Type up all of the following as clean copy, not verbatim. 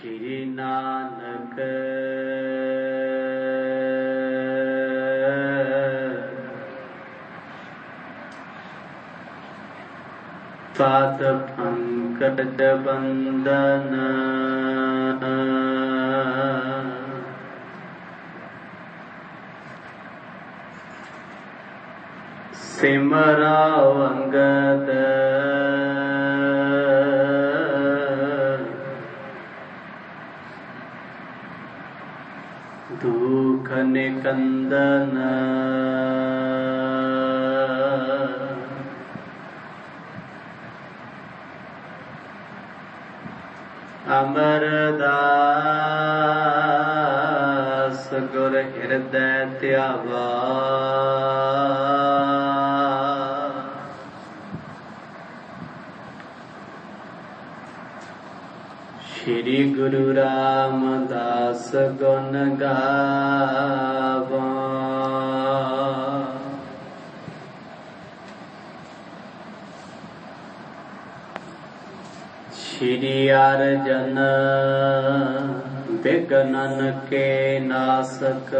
श्री नानक पाद पंकज बंदन सिमराओ अंगद दुख निकंदन अमरदास गुर हृदय त्यावा श्री गुरु रामदास गुण गावा श्री अर्जन विघ्नन के नासक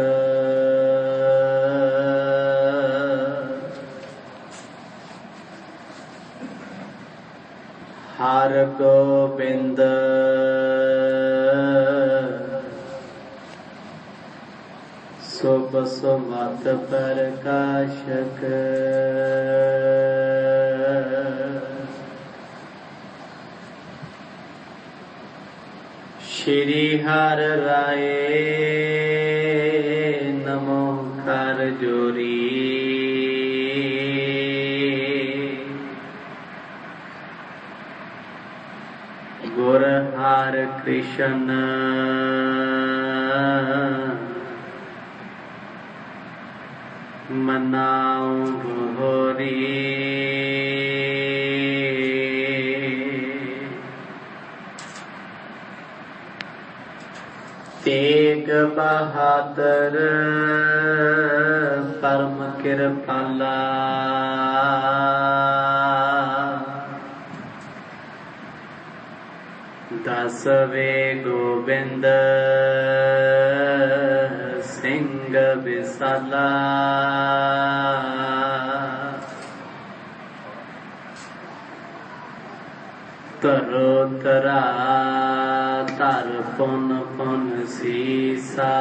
हर गोबिंद शुभ सुमत प्रकाशक श्री हर राय नमो कर जोरी गुर हर कृष्ण मनाऊं भोरी तेग बहादुर परम कृपाला दसवे गोबिंद सिंह विसाला तरोतरा तर पुन पुन सीसा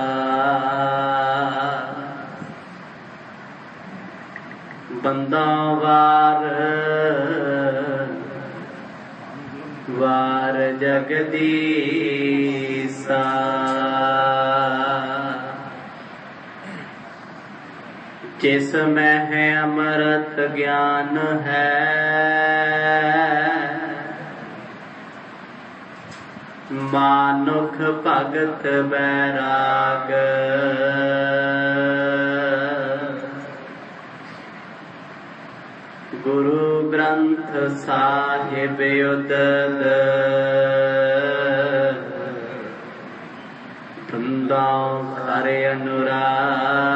बंदा वार वार जगदीसा जिसमें है अमृत ज्ञान है मानुख भगत बैराग गुरु ग्रंथ साहिब उदद वृंदावन हरे अनुराग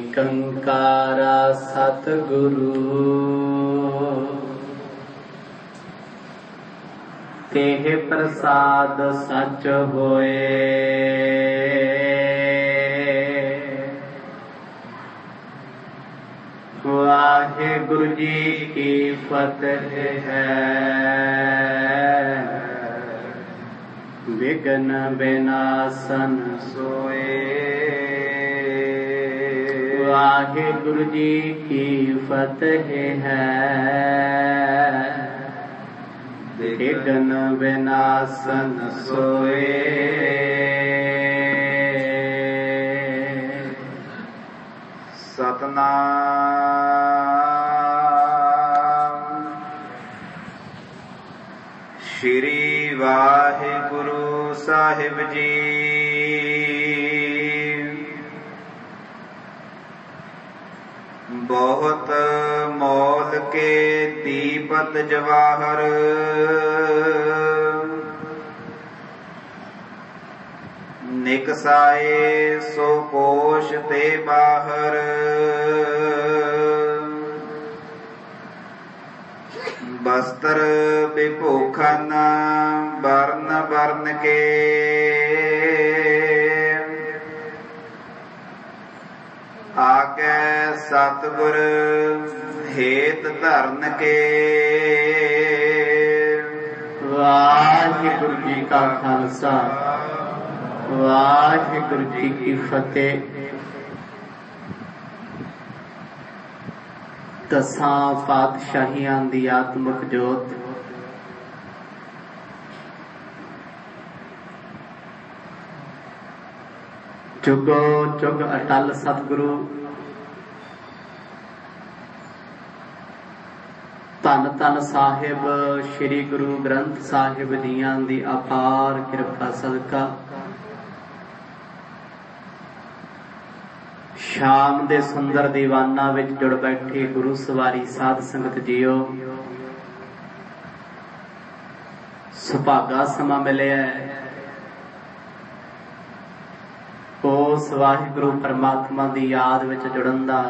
एकंकारा सतगुरु तेह प्रसाद सच होए वाहेगुरु जी की फतेह है विघ्न विनाशन सोए वाहेगुरु जी की फतेह है विघ्न विनाशन सोए सतनाम श्री वाहिगुरु साहिब जी बहुत मौल के दीपत जवाहर निकसाए सो कोश ते बाहर बस्तर विभूषण वर्ण वर्ण के आके सतगुर हेत धरन के। वाहिगुरु जी का खालसा वाहिगुरु जी की फतेह। दसां पातशाहियां दी आत्मक जोत जुगो जुग अटल सतगुरु धन धन साहिब श्री गुरु ग्रंथ साहिब जियां दी अपार किरपा सदका शाम दे सुंदर दीवाना विच जुड़ बैठे गुरु सवारी साध संगत जीओ, सुभागा समा मिलिया उस वाहिगुरु परमात्मा दी याद विच जुड़न दा।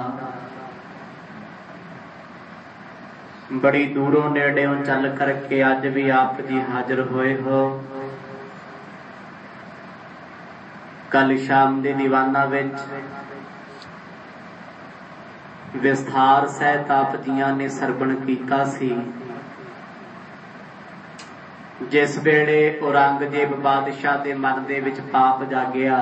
बड़ी दूरों नेड़ेों चल करके अज भी आप जी हाजिर होए हो। कल शाम दे दीवाना विच विस्तार सहित आप जियां ने सरवण कीता सी। जिस वेले औरंगजेब बादशाह दे मन दे विच पाप जागिया,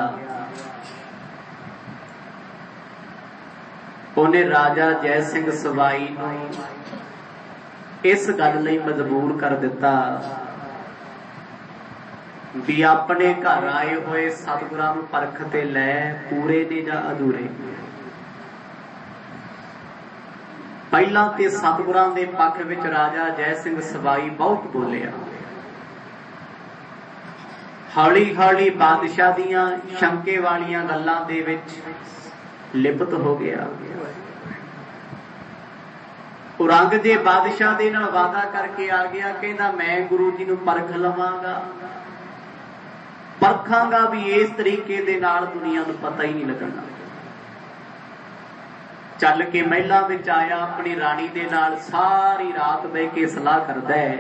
उन्हें राजा जय सिंह सवाई नूं इस गल लई मजबूर कर दिता भी अपने घर आए हुए सतगुरां नूं परख ते लै, पूरे ने जां अधूरे। पहला ते सतगुरां दे पक्ष विच राजा जय सिंह सवाई बहुत बोलिया। हौली हौली बादशाह दियां शंके वालियां गल्लां दे विच लिप्त हो गया। औरंगजेब बादशाह दे नाल वादा करके आ गया, कहंदा मैं गुरु जी नूं परख लवांगा, परखांगा भी इस तरीके दे नाल दुनिया नूं पता ही नहीं लगना। चल के महलां विच आया, अपनी राणी दे नाल सारी रात बह के सलाह करदा है,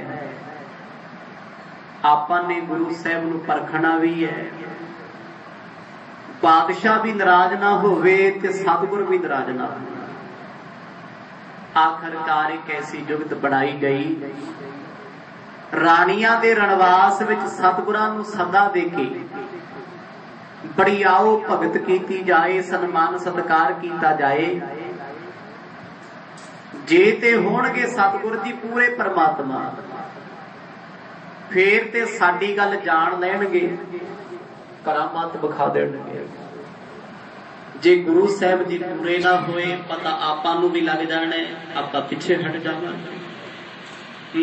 आपां ने गुरु साहब नूं परखना भी है, बादशाह भी नाराज ना होवे ते सतगुर भी नाराज ना होवे। आखिरकार एक ऐसी जुगत बनाई गई, राणियां दे रणवास विच सतगुरां नूं सदा दे के बड़ी आओ भगत कीती जाए, सन्मान सत्कार कीता जाए। जे ते होणगे सतगुर जी पूरे परमात्मा, फेर ते साडी गल जान लैणगे, करामात विखा देणगे। जे गुरु साहब जी पूरे ना होए, पता आपां नूं भी लग जाना है, आपां पिछे हट जावांगे।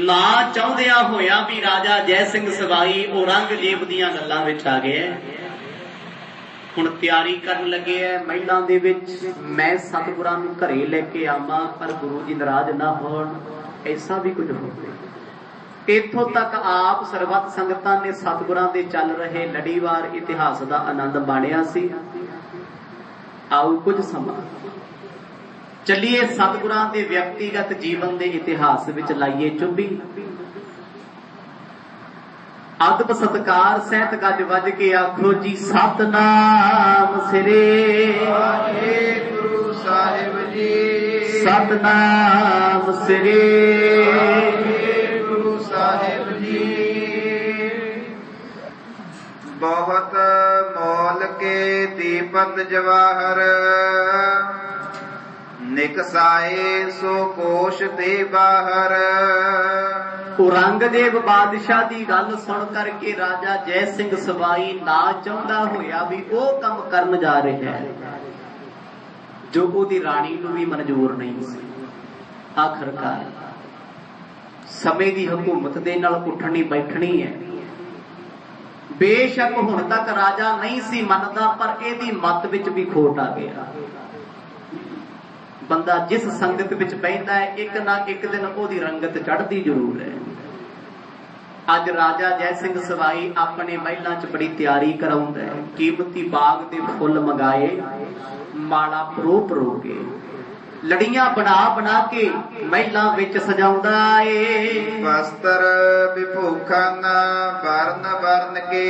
ना चाहुंदियां होया भी राजा जय सिंह सवाई औरंगजेब दीयां गल्लां विच आ गए। हुण तैयारी करन लगे है महलां दे विच, मैं सतगुरां नूं घरे लेके आवां पर गुरु जी नाराज ना होण, ऐसा भी कुछ होवे। इत्थों तक आप सरबत संगतां ने सतगुरां दे चल रहे लड़ीवार इतिहास दा आनंद माणिया सी। आओ कुछ समा चलिए सतगुरां दे व्यक्तिगत जीवन दे इतिहास विच लाइए चुंबी। अदब सत्कार सहित गज वज के आखो जी सतनाम सिरे गुरु साहिब जी, सतनाम सिरे गुरु साहिब जी। बहुत मोल के दीपत जवाहर, निकसाए सो कोश दे बाहर। औरंगजेब बादशाह दी गल सुन करके राजा जय सिंह सवाई ना चाहुंदा होया भी वो काम करन जा रहा है जो ओदी राणी नूं भी मंजूर नहीं सी। आखिरकार समय दी हुकूमत दे नाल उठनी बैठनी है। बेशक हुण तक राजा नहीं सी मनदा, पर एदी मत विच भी खोट आ गया। बंदा जिस संगत विच बहिंदा है, एक ना एक दिन ओदी रंगत चढ़दी जरूर है। अज राजा जय सिंह सवाई अपने महलां च बड़ी तैयारी कराउंदा है। कीमती बाग दे फुल मंगाए, माला परो परो के लड़ियां बना बना के महिला विच सजाउंदा ए। वस्त्र विभूखन वर्ण वर्ण के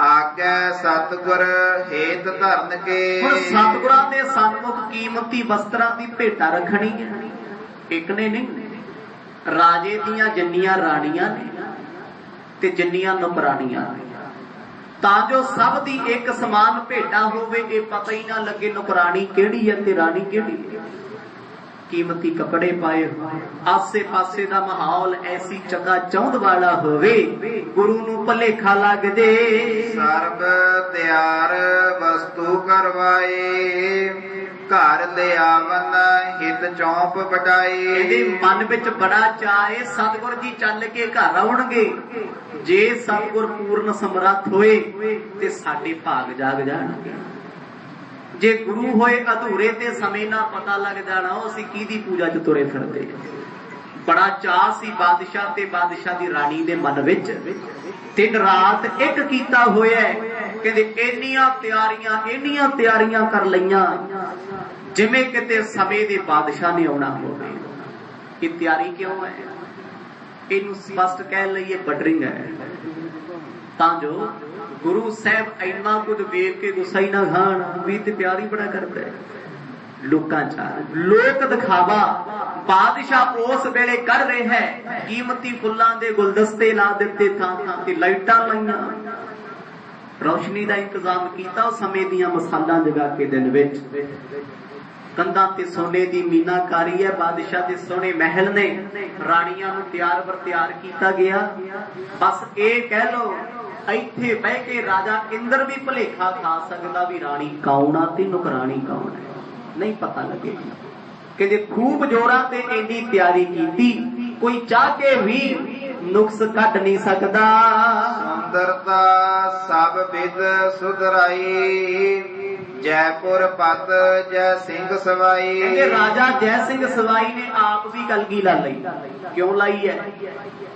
आगे सतगुर हेत धरन के। हुण सतगुरां दे सन्मुख कीमती वस्त्रां दी भेटा रखनी है। एक ने नहीं, राजे दियां जिन्नियां राणियां ने ते जिन्नियां नौकरानियां ने, तां जो सब दी एक समान भेटा होवे, ये पता ही ना लगे नौकरानी केड़ी है ते रानी केड़ी है। कीमती कपड़े पाए हुए, आसे पासे दा माहौल ऐसी चका चौंध वाला होवे, गुरु नू भलेखा लग जे। सर्व तैयार वस्तु करवाए घर ले आवन हित चौंप बटाए। ਇਹਦੇ ਮਨ ਵਿੱਚ ਬੜਾ ਚਾਏ ਸਤਿਗੁਰ ਜੀ ਚੱਲ ਕੇ ਘਰ ਆਉਣਗੇ। ਜੇ ਸਤਿਗੁਰ ਪੂਰਨ ਸਮਰੱਥ ਹੋਏ ਤੇ ਸਾਡੇ ਭਾਗ ਜਾਗ ਜਾਣਗੇ। ਜੇ ਗੁਰੂ ਹੋਏ ਅਧੂਰੇ ਤੇ ਸਮੇਂ ਨਾ ਪਤਾ ਲੱਗ ਜਾਣਾ ਉਹ ਅਸੀਂ ਕਿਹਦੀ ਪੂਜਾ 'ਚ ਤੁਰੇ ਫਿਰਦੇ। ਬੜਾ ਚਾਅ ਸੀ ਬਾਦਸ਼ਾਹ ਤੇ ਬਾਦਸ਼ਾਹ ਦੀ ਰਾਣੀ ਦੇ ਮਨ ਵਿੱਚ। ਦਿਨ ਰਾਤ ਇੱਕ ਕੀਤਾ ਹੋਇਆ, ਕਹਿੰਦੇ ਇੰਨੀਆਂ ਤਿਆਰੀਆਂ ਕਰ ਲਈਆਂ ਜਿਵੇਂ ਕਿਤੇ ਸਮੇਂ ਦੇ ਬਾਦਸ਼ਾਹ ਨੇ ਆਉਣਾ ਹੋਵੇ। ਇਹ ਤਿਆਰੀ ਕਿਉਂ ਹੈ? ਇਹਨੂੰ ਸਪਸ਼ਟ ਕਹਿ ਲਈਏ ਬਟਰਿੰਗ ਹੈ, ਤਾਂ ਜੋ ਗੁਰੂ ਸਾਹਿਬ ਇੰਨਾ ਕੁਝ ਵੇਖ ਕੇ ਗੁੱਸਾ ਹੀ ਨਾ ਖਾਣ ਵੀ ਤੇ ਪਿਆਰ ਹੀ ਬੜਾ ਕਰਦਾ ਹੈ। ਲੋਕਾਂ ਚ ਲੋਕ ਦਿਖਾਵਾ ਬਾਦਸ਼ਾਹ ਉਸ ਵੇਲੇ ਕਰ ਰਿਹਾ ਹੈ। ਕੀਮਤੀ ਫੁੱਲਾਂ ਦੇ ਗੁਲਦਸਤੇ ਲਾ ਦਿੱਤੇ, ਥਾਂ ਥਾਂ ਤੇ ਲਾਈਟਾਂ ਲਾਈਆਂ, ਰੌਸ਼ਨੀ ਦਾ ਇੰਤਜ਼ਾਮ ਕੀਤਾ। ਉਹ ਸਮੇਂ ਦੀਆਂ ਮਸਾਲਾਂ ਜਗਾ ਕੇ ਦਿਨ ਵਿੱਚ ਕੰਧਾਂ ਤੇ ਸੋਨੇ ਦੀ ਮੀਨਾਕਾਰੀ ਹੈ। ਬਾਦਸ਼ਾਹ ਦੇ ਸੋਹਣੇ ਮਹਿਲ ਨੇ, ਰਾਣੀਆਂ ਨੂੰ ਤਿਆਰ ਬਰ ਤਿਆਰ ਕੀਤਾ ਗਿਆ। ਬਸ ਇਹ ਕਹਿ ਲੋ ਇੱਥੇ ਬਹਿ ਕੇ ਰਾਜਾ ਇੰਦਰ ਵੀ ਭੁਲੇਖਾ ਖਾ ਸਕਦਾ ਵੀ ਰਾਣੀ ਕੌਣ ਆ ਤੇ ਨੌਕਰਾਣੀ ਕੌਣ ਹੈ, ਨਹੀਂ ਪਤਾ ਲੱਗੇ। ਕਹਿੰਦੇ ਖੂਬ ਜੋਰਾਂ ਤੇ ਇੰਨੀ ਤਿਆਰੀ ਕੀਤੀ, ਕੋਈ ਚਾਹ ਕੇ ਵੀ ਨੁਕਸ ਕੱਢ ਨਹੀਂ ਸਕਦਾ। ਸੁੰਦਰਤਾ ਸਭ ਵਿਦ ਸੁਧਰਾਈ ਜੈਪੁਰ ਪਤ ਜੈ ਸਿੰਘ ਸਵਾਈ। ਕਹਿੰਦੇ ਰਾਜਾ ਜੈ ਸਿੰਘ ਸਵਾਈ ਨੇ ਆਪ ਵੀ ਕਲਗੀ ਲਾ ਲਈ। ਕਿਉਂ ਲਾਈ ਹੈ?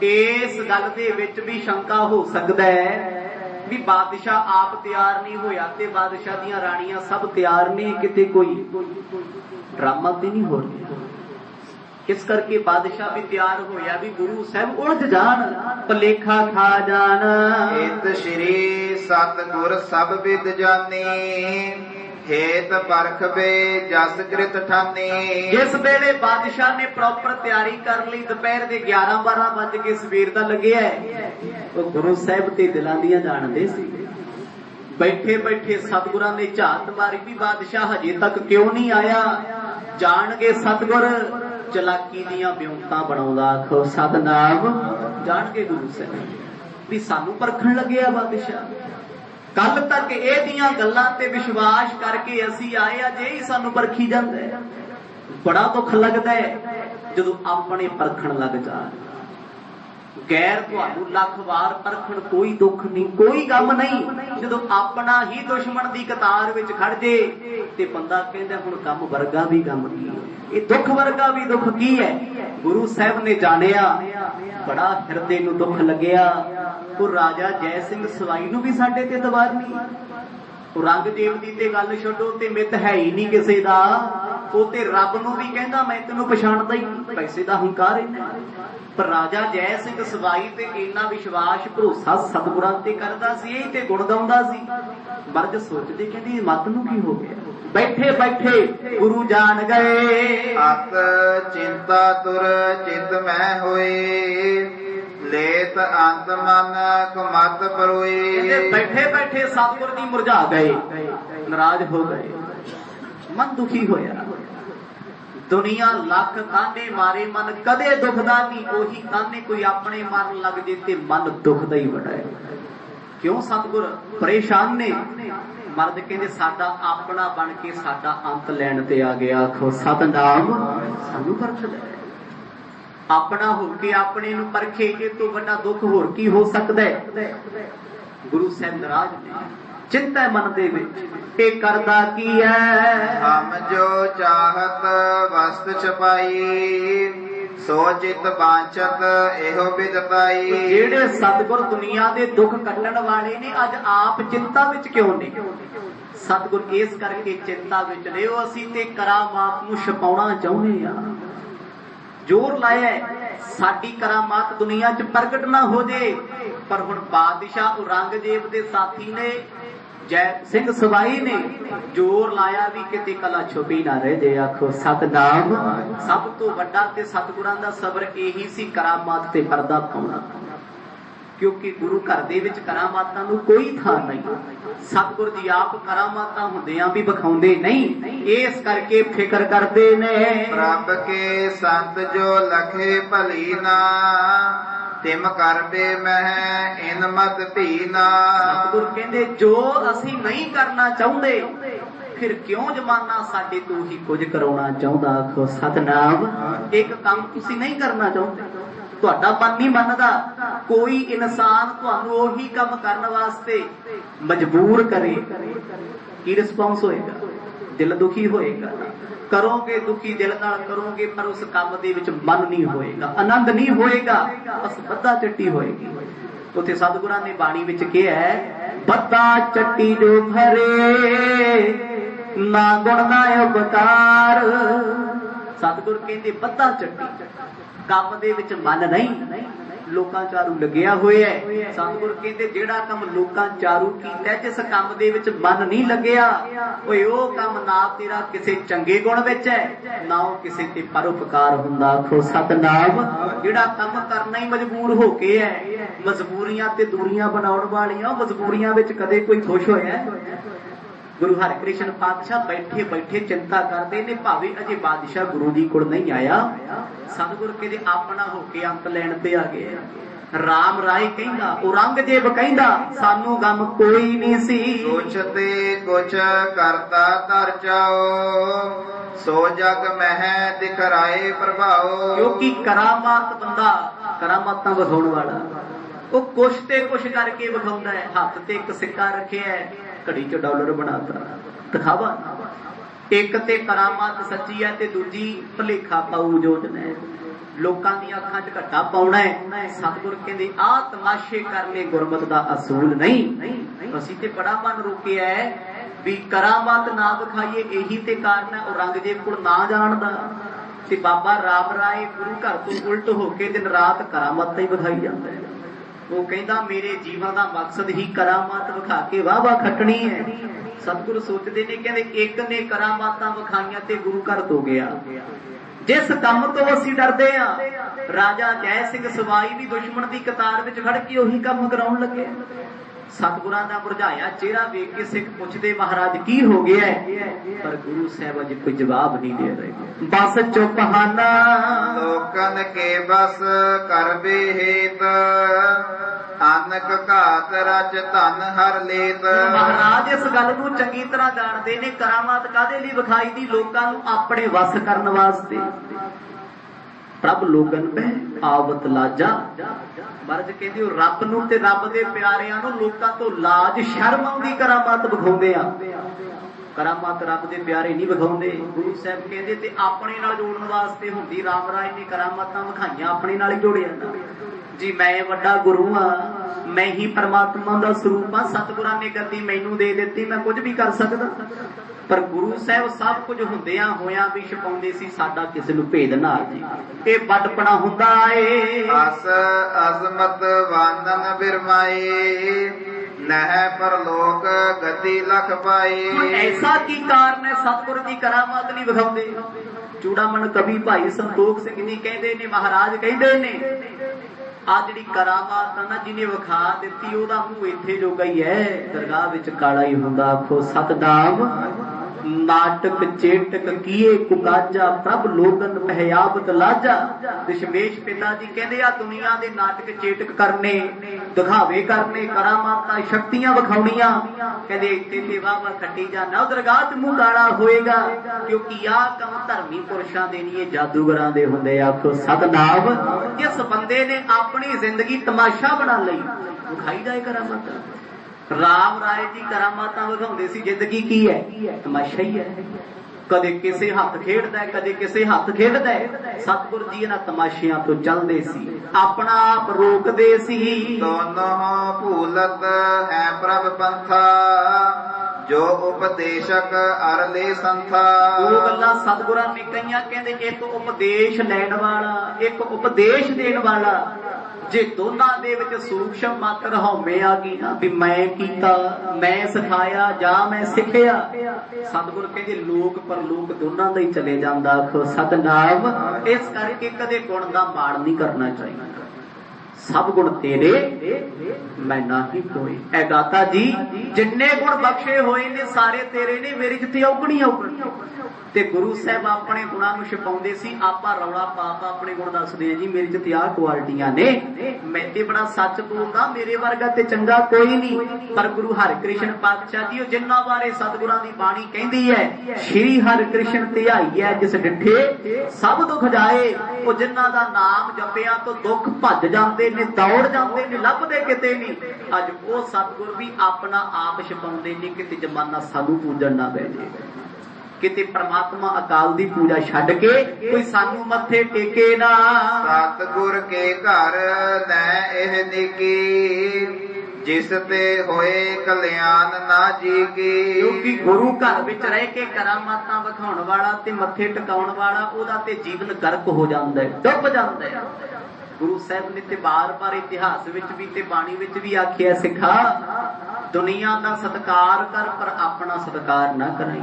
ਇਸ ਗੱਲ ਦੇ ਵਿੱਚ ਵੀ ਸ਼ੰਕਾ ਹੋ ਸਕਦਾ ਹੈ ਵੀ ਬਾਦਸ਼ਾਹ ਆਪ ਤਿਆਰ ਨਹੀਂ ਹੋਇਆ ਤੇ ਬਾਦਸ਼ਾਹ ਦੀਆਂ ਰਾਣੀਆਂ ਸਭ ਤਿਆਰ ਨੇ, ਕਿਤੇ ਕੋਈ ਡਰਾਮਾ ਤੇ ਨਹੀਂ ਹੋ ਰਿਹਾ। ਇਸ ਕਰਕੇ ਬਾਦਸ਼ਾਹ ਵੀ ਤਿਆਰ ਹੋਇਆ ਵੀ ਗੁਰੂ ਸਾਹਿਬ ਉਲਝ ਜਾਣ, ਭਲੇਖਾ ਖਾ ਜਾਣ। ਇਤ ਸ਼੍ਰੀ ਸਤਿਗੁਰ ਸਭ ਵਿਦ ਜਾਨੀ ਹੇਤ ਪਰਖ ਵੇ ਜਸ ਕ੍ਰਿਤ ਠਾਨੀ। ਜਿਸ ਵੇਲੇ ਬਾਦਸ਼ਾਹ ਨੇ ਪ੍ਰੋਪਰ ਤਿਆਰੀ ਕਰ ਲਈ, ਦੁਪਹਿਰ ਦੇ 11-12 ਵੱਜ ਕੇ ਸਵੇਰ ਦਾ ਲੱਗਿਆ, ਉਹ ਗੁਰੂ ਸਾਹਿਬ ਤੇ ਦਿਲਾਂ ਦੀਆਂ ਜਾਣਦੇ ਸੀ। ਬੈਠੇ ਬੈਠੇ ਸਤਿਗੁਰਾਂ ਨੇ ਝਾਤ ਮਾਰੀ ਵੀ ਬਾਦਸ਼ਾਹ ਹਜੇ ਤੱਕ ਕਿਉਂ ਨਹੀਂ ਆਇਆ। ਜਾਣਗੇ ਸਤਿਗੁਰ ਚਲਾਕੀ ਦੀਆਂ ਬਿਉਂਤਾਂ ਬਣਾਉਂਦਾ, ਆਖੋ ਸਤਨਾਮ। ਜਾਣਗੇ ਗੁਰੂ ਸਾਹਿਬ ਵੀ ਸਾਨੂੰ ਪਰਖਣ ਲੱਗਿਆ ਬਾਦਸ਼ਾਹ। ਕੱਲ ਤੱਕ ਇਹਦੀਆਂ ਗੱਲਾਂ ਤੇ ਵਿਸ਼ਵਾਸ ਕਰਕੇ ਅਸੀਂ ਆਏ, ਅੱਜ ਇਹ ਹੀ ਸਾਨੂੰ ਪਰਖੀ ਜਾਂਦਾ ਹੈ। ਬੜਾ ਦੁੱਖ ਲੱਗਦਾ ਹੈ ਜਦੋਂ ਆਪਣੇ ਪਰਖਣ ਲੱਗ ਜਾਣ। ਗੈਰ ਤੁਹਾਨੂੰ ਲੱਖ ਵਾਰ ਪਰਖਣ ਕੋਈ ਦੁੱਖ ਨਹੀਂ, ਕੋਈ ਗਮ ਨਹੀਂ। ਜਦੋਂ ਆਪਣਾ ਹੀ ਦੁਸ਼ਮਣ ਦੀ ਕਤਾਰ ਵਿੱਚ ਖੜ ਜੇ ਤੇ ਬੰਦਾ ਕਹਿੰਦਾ ਹੁਣ ਗਮ ਵਰਗਾ ਵੀ ਗਮ ਕੀ ਹੈ, ਇਹ ਦੁੱਖ ਵਰਗਾ ਵੀ ਦੁੱਖ ਕੀ ਹੈ। ਗੁਰੂ ਸਾਹਿਬ ਨੇ ਜਾਣਿਆ, ਬੜਾ ਹਿਰਦੇ ਨੂੰ ਦੁੱਖ ਲੱਗਿਆ। ਉਹ ਰਾਜਾ ਜੈ ਸਿੰਘ ਸਵਾਈ ਨੂੰ ਵੀ ਸਾਡੇ ਤੇ ਦਵਾਰ ਨਹੀਂ। ਔਰੰਗਜ਼ੇਬ ਦੀ ਤੇ ਗੱਲ ਛੱਡੋ, ਤੇ ਮਿੱਤ ਹੈ ਹੀ ਨਹੀਂ ਕਿਸੇ ਦਾ। ਉਹ ਤੇ ਰੱਬ ਨੂੰ ਵੀ ਕਹਿੰਦਾ ਮੈਂ ਤੈਨੂੰ ਪਛਾਣਦਾ ਹੀ ਨਹੀਂ, ਪੈਸੇ ਦਾ ਹੰਕਾਰ ਇੰਨਾ। ਪਰ ਰਾਜਾ ਜੈ ਸਿੰਘ ਸਵਾਈ ਤੇ ਇੰਨਾ ਵਿਸ਼ਵਾਸ ਭਰੋਸਾ ਸਤਿਗੁਰਾਂ ਤੇ ਕਰਦਾ ਸੀ, ਇਹ ਤੇ ਗੁਣ ਗਾਉਂਦਾ ਸੀ। ਮਰਦ ਸੋਚਦੇ ਕਹਿੰਦੀ ਮਤ ਨੂੰ ਕੀ ਹੋ ਗਿਆ। ਬੈਠੇ ਬੈਠੇ ਗੁਰੂ ਜਾਣ ਗਏ। ਅਤ ਚਿੰਤਾ ਤੁਰ ਚਿਤ ਮੈਂ ਹੋਏ ਲੇਤ ਅੰਤ ਮਨ ਕੁਮਤ ਪਰੋਏ। ਬੈਠੇ ਬੈਠੇ ਸਤਿਗੁਰ ਜੀ ਮੁਰਝਾ ਗਏ, ਨਾਰਾਜ਼ ਹੋ ਗਏ, ਮਨ ਦੁਖੀ ਹੋਇਆ। ਦੁਨੀਆ ਲੱਖ ਤਾਨੇ ਮਾਰੇ, ਮਨ ਕਦੇ ਦੁਖਦਾ ਨਹੀਂ। ਉਹੀ ਤਾਨੇ ਕੋਈ ਆਪਣੇ ਮਾਰਨ ਲੱਗ ਜੇ ਤੇ ਮਨ ਦੁਖਦਾ ਹੀ ਬੜਾ ਹੈ। ਕਿਉਂ? ਸਤਿਗੁਰ ਪਰੇਸ਼ਾਨ ਨੇ। ਮਰਦ ਕਹਿੰਦੇ ਸਾਡਾ ਆਪਣਾ ਬਣ ਕੇ ਸਾਡਾ ਅੰਤ ਲੈਣ ਤੇ ਆ ਗਿਆ, ਆਖੋ ਸਤਨਾਮ। ਸਾਨੂੰ ਪਰਖ ਲੈ, ਆਪਣਾ ਹੋ ਕੇ ਆਪਣੇ ਨੂੰ ਪਰਖੇ, ਇਹ ਤੋਂ ਵੱਡਾ ਦੁੱਖ ਹੋਰ ਕੀ ਹੋ ਸਕਦਾ ਹੈ। ਗੁਰੂ ਸਾਹਿਬ ਨਾਰਾਜ਼ ਨੇ, ਚਿੰਤਾ ਮਨ ਦੇ ਵਿੱਚ, ਇਹ ਕਰਦਾ ਕੀ ਹੈ। ਹਮ ਜੋ ਚਾਹਤ ਵਸਤ ਛਪਾਈ ਸੋ ਚਿਤ ਬਾਂਚਤ ਇਹੋ ਵਿਦਤਾਈ। ਜਿਹੜੇ ਸਤਿਗੁਰ ਦੁਨੀਆ ਦੇ ਦੁੱਖ ਕੱਟਣ ਵਾਲੇ ਨੇ, ਅੱਜ ਆਪ ਚਿੰਤਾ ਵਿੱਚ ਕਿਉਂ ਨੇ? सतगुर इस करके चिंता विच ने असीं ते करामात नूं छपाउणा चाहुंदे आ, जोर लाया साडी करामात दुनिया च प्रगट ना हो जे। पर हुण बादशाह औरंगजेब दे साथी ने जय सिंह सवाई ने जोर लाया भी किते कला छुपी ना रह जे। आखो सतनाम। सब तो वड्डा ते सतगुरां दा सबर यही सी करामात ते पर्दा पाउणा, क्योंकि गुरु घर दे विच करामातां नूं कोई थां नहीं। सतगुर जी आप करामातां हुंदियां भी विखाउंदे नहीं, इस करके फिक्र करदे ने। प्रभ के संत जो लखे भली ना, तिम करबे मह इन मत धीना। सतगुर कहंदे जो असीं नहीं करना चाहुंदे फिर क्यों जमाना साडे तो ही कुछ कराउणा चाहुंदा। आखो सतनाम। एक काम तुसीं नहीं करना चाहुंदे, तुहाडा मन नहीं मनदा, कोई इंसान तुहानूं ओही काम करन वास्ते मजबूर करे, की रिस्पॉन्स होएगा? दिल दुखी होएगा। करोगे दुखी दिल नाल करोगे, पर उस काम दे विच मन नहीं होएगा, आनंद नहीं होएगा, बस बद्दा चट्टी होएगी। उत्थे सतगुरां ने बाणी विच कहा है, बद्दा चट्टी जो भरे ना गुण ना उपकार। सतगुर कहंदे बद्दा चट्टी काम दे विच मन नहीं, लोकां चारू लग्या होया है। सतगुर कहंदे जेड़ा काम लोकां चारू कीता, जिस काम दे विच मन नहीं लग्या, ओए ओ काम ना तेरा किसे चंगे गुण विच है, ना ओ किसे ते परोपकार हुंदा। आखो सतनाम। जेड़ा काम करना ही मजबूर हो के है, मजबूरियां ते दूरियां बनाउण वालियां, मजबूरियां विच कदे कोई खुश होया? गुरु हरकृष्ण पातशाह बैठे बैठे चिंता करते ने, भावे अजे बादशाह गुरु जी कोल नहीं आया। सतगुर कहते अपना होके अंत लैण ते आ गए। राम राय कहंदा, औरंगजेब कहंदा सानू गम कोई नहीं सी। सोचते कुछ करता तर जाओ, सो जग मह दिखराए प्रभाओ। क्योंकि करामात बंदा करामातां विखाउण वाला, वो कुछ ते कुछ करके विखाउंदा है। हत्थ ते एक सिक्का रखिया है, घड़ी च डॉलर बनाता, दिखावा। एक ते करामात सच्ची है ते दूजी भलेखा पाऊ योजना है, लोकां दी अखां च घट्टा पाउणा है। सतगुर कहंदे आ तमाशे करने गुरमत दा असूल नहीं। असीं ते बड़ा मन रोकिया है भी करामात ना विखाईए, यही ते कारण है औरंगजेब कोल ना जाण दा। ते बाबा राम राय गुरु घर तो उल्ट होके दिन रात करामात ही विखाई जांदा है। वो कहता मेरे जीवन का मकसद ही करामात विखा के वाह वाह खटनी है। सतगुरु सोचते ने, कहते एक ने करामातां विखाइयां ते गुरु घर तो गया। जिस काम तो असीं डरदे आ, राजा जय सिंह सवाई भी दुश्मन की कतार विच खड़ के उही काम कराउण लगे। सतगुरां दा मुरझाया चेहरा वेख के सिख पुछदे महाराज की हो गया है, पर गुरु साहब अजे कोई जवाब नहीं दे रहे। बस चुप हाना लोकन के बस करबे हेत, आनक घात रच धन हर लेत। महाराज इस गल नूं चंगी तरह जाणदे ने, करामात कादे लई विखाई दी? लोकां नूं अपने वस करन वास्ते। प्रभ लोगन पे आवत लाजा। महाराज कहंदे रब नूं ते रब दे प्यारिआं नूं लोकां तो लाज शर्म आउंदी करामात विखाउंदे आ। करामात रब दे प्यारे नहीं विखाउंदे। गुरु साहब कहंदे ते अपने नाल जोड़न वास्ते हुंदी। राम राय ने करामातां विखाईयां अपने नाल ही जोड़िया जी, मैं वड्डा गुरु हां, मैं ही परमात्मा दा स्वरूप हां, सतगुरां ने गद्दी मैनूं दे दित्ती, मैं कुछ भी कर सकदा। पर गुरु साहब सब कुछ हुंदियां होयां भी छपाउंदे सी साडा किसे नूं भेद ना जी। ये बड़पना हुंदा ए। अस अजमत वानन बिरमाए, नह परलोक गति लख पाए। ऐसा की कारण है सतगुरु जी करामात नहीं विखाउंदे? चूड़ामण कवि भाई संतोख सिंह जी कहंदे ने, महाराज कहंदे ने आ जिहड़ी करामात ना जिन्हें विखा दित्ती ओहदा मूंह इत्थे जोगा ही है, दरगाह विच काला ही हुंदा। आखो सतनाम। नाटक चेटक किए कुकाजा, प्रभ लोगन पहयावत लाजा। दशमेश पिता जी कहंदे आ दुनिया दे नाटक चेटक करने, दिखावे करने, करामातां शक्तियां विखाउणियां, कहंदे इत्थे ते वाह खट्टी जाना, दरगाह च मूंह काला होएगा, क्योंकि आ काम धर्मी पुरुषां दे नहीं जादूगरां दे हुंदे। आखो सतनाम। जिस बंदे ने अपनी जिंदगी तमाशा बना लई विखाई जाए करामात। राम राय जी करामातां विखाउंदे सी, जिंदगी की है? तमाशा ही है। कदे किसे हथ खेडदा है, कदे किसे हथ खेडदा है। सतगुरु जी इन्हां तमाशियां तो चलदे सी, अपना आप रोकदे सी। दोनों भूलत है प्रभ पंथा, ਜੋ ਉਪਦੇਸ਼ਕ ਅਰਲੇ ਸੰਥਾ। ਦੋ ਗੱਲਾਂ ਸਤਿਗੁਰਾਂ ਨੇ ਕਹੀਆਂ, ਕਹਿੰਦੇ ਇੱਕ ਉਪਦੇਸ਼ ਲੈਣ ਵਾਲਾ, ਇੱਕ ਉਪਦੇਸ਼ ਦੇਣ ਵਾਲਾ। ਜੇ ਦੋਨਾਂ ਦੇ ਵਿੱਚ ਸੂਖਸ਼ਮ ਮਾਤਰ ਹਉਮੈ ਆ ਗਈ ਨਾ ਵੀ ਮੈਂ ਕੀਤਾ, ਮੈਂ ਸਿਖਾਇਆ ਜਾਂ ਮੈਂ ਸਿੱਖਿਆ, ਸਤਿਗੁਰ ਕਹਿੰਦੇ ਲੋਕ ਪਰਲੋਕ ਦੋਨਾਂ ਦਾ ਹੀ ਚਲੇ ਜਾਂਦਾ। ਆਖੋ ਸਤਿਨਾਮ। ਇਸ ਕਰਕੇ ਕਦੇ ਗੁਣ ਦਾ ਮਾਣ ਨਹੀਂ ਕਰਨਾ ਚਾਹੀਦਾ। ਸਭ ਗੁਣ ਤੇਰੇ ਮੈਂ ਨਾਹੀ ਕੋਈ। ਐ ਦਾਤਾ ਜੀ ਜਿੰਨੇ ਗੁਣ ਬਖਸ਼ੇ ਹੋਏ ਨੇ ਸਾਰੇ ਤੇਰੇ ਨੇ, ਮੇਰੇ ਜਿੱਥੇ ਔਗਣੀ ਔਗਣੀ। ਤੇ ਗੁਰੂ ਸਾਹਿਬ ਆਪਣੇ ਗੁਣਾਂ ਨੂੰ ਛਪਾਉਂਦੇ ਸੀ। ਆਪਾਂ ਰੌਲਾ ਪਾ ਆਪਣੇ ਗੁਣ ਦੱਸਦੇ ਆ ਜੀ ਮੇਰੇ ਚ ਤੇ ਆਹ ਕੁਆਲਿਟੀਆਂ ਨੇ, ਮੈਂ ਤੇ ਬੜਾ ਸੱਚ ਬੋਲਦਾ, ਮੇਰੇ ਵਰਗਾ ਤੇ ਚੰਗਾ ਕੋਈ ਨਹੀਂ। ਪਰ ਗੁਰੂ ਹਰਿਕ੍ਰਿਸ਼ਨ ਪਾਤਸ਼ਾਹ ਜੀ ਉਹ ਜਿਨ੍ਹਾਂ ਬਾਰੇ ਸਤਿਗੁਰਾਂ ਦੀ ਬਾਣੀ ਕਹਿੰਦੀ ਹੈ, ਸ਼੍ਰੀ ਹਰਿਕ੍ਰਿਸ਼ਨ ਧਿਆਈਐ ਜਿਸ ਡਿਠੇ ਸਭ ਦੁੱਖ ਜਾਏ। ਉਹ ਜਿਨ੍ਹਾਂ ਦਾ ਨਾਮ ਜਪਿਆ ਤੋਂ ਦੁੱਖ ਭੱਜ ਜਾਂਦੇ ਨੇ, ਦੌੜ ਜਾਂਦੇ ਨੇ, ਲੱਭਦੇ ਕਿਤੇ ਨਹੀਂ। ਅੱਜ ਉਹ ਸਤਿਗੁਰ ਵੀ ਆਪਣਾ ਆਪ ਛਪਾਉਂਦੇ ਨੇ, ਕਿਤੇ ਜ਼ਮਾਨਾ ਸਾਨੂੰ ਪੂਜਣ ਨਾ ਪੈ ਜੇ, ਕਿਤੇ ਪ੍ਰਮਾਤਮਾ ਅਕਾਲ ਦੀ ਪੂਜਾ ਛੱਡ ਕੇ ਕੋਈ ਸਾਨੂੰ ਮੱਥੇ ਟੇਕੇ ਨਾ। ਸਤਿਗੁਰ ਕੇ ਘਰ ਲੈ ਇਹ ਨਿੱਕੀ, ਜਿਸ ਤੇ ਹੋਏ ਕਲਿਆਣ ਨਾ ਜੀ ਕੀ। ਕਿਉਂਕਿ ਗੁਰੂ ਘਰ ਵਿੱਚ ਰਹਿ ਕੇ ਕਰਾਮਾਤਾਂ ਵਿਖਾਉਣ ਵਾਲਾ ਤੇ ਮੱਥੇ ਟਿਕਾਉਣ ਵਾਲਾ, ਉਹਦਾ ਤੇ ਜੀਵਨ ਗਰਕ ਹੋ ਜਾਂਦਾ ਹੈ, ਡੁੱਬ ਜਾਂਦਾ ਹੈ। ਗੁਰੂ ਸਾਹਿਬ ਨੇ ਤੇ ਬਾਰ-ਬਾਰ ਇਤਿਹਾਸ ਵਿੱਚ ਵੀ ਤੇ ਬਾਣੀ ਵਿੱਚ ਵੀ ਆਖਿਆ, ਸਿੱਖਾ ਦੁਨੀਆ ਦਾ ਸਤਿਕਾਰ ਕਰ ਪਰ ਆਪਣਾ ਸਤਿਕਾਰ ਨਾ ਕਰਾਈ,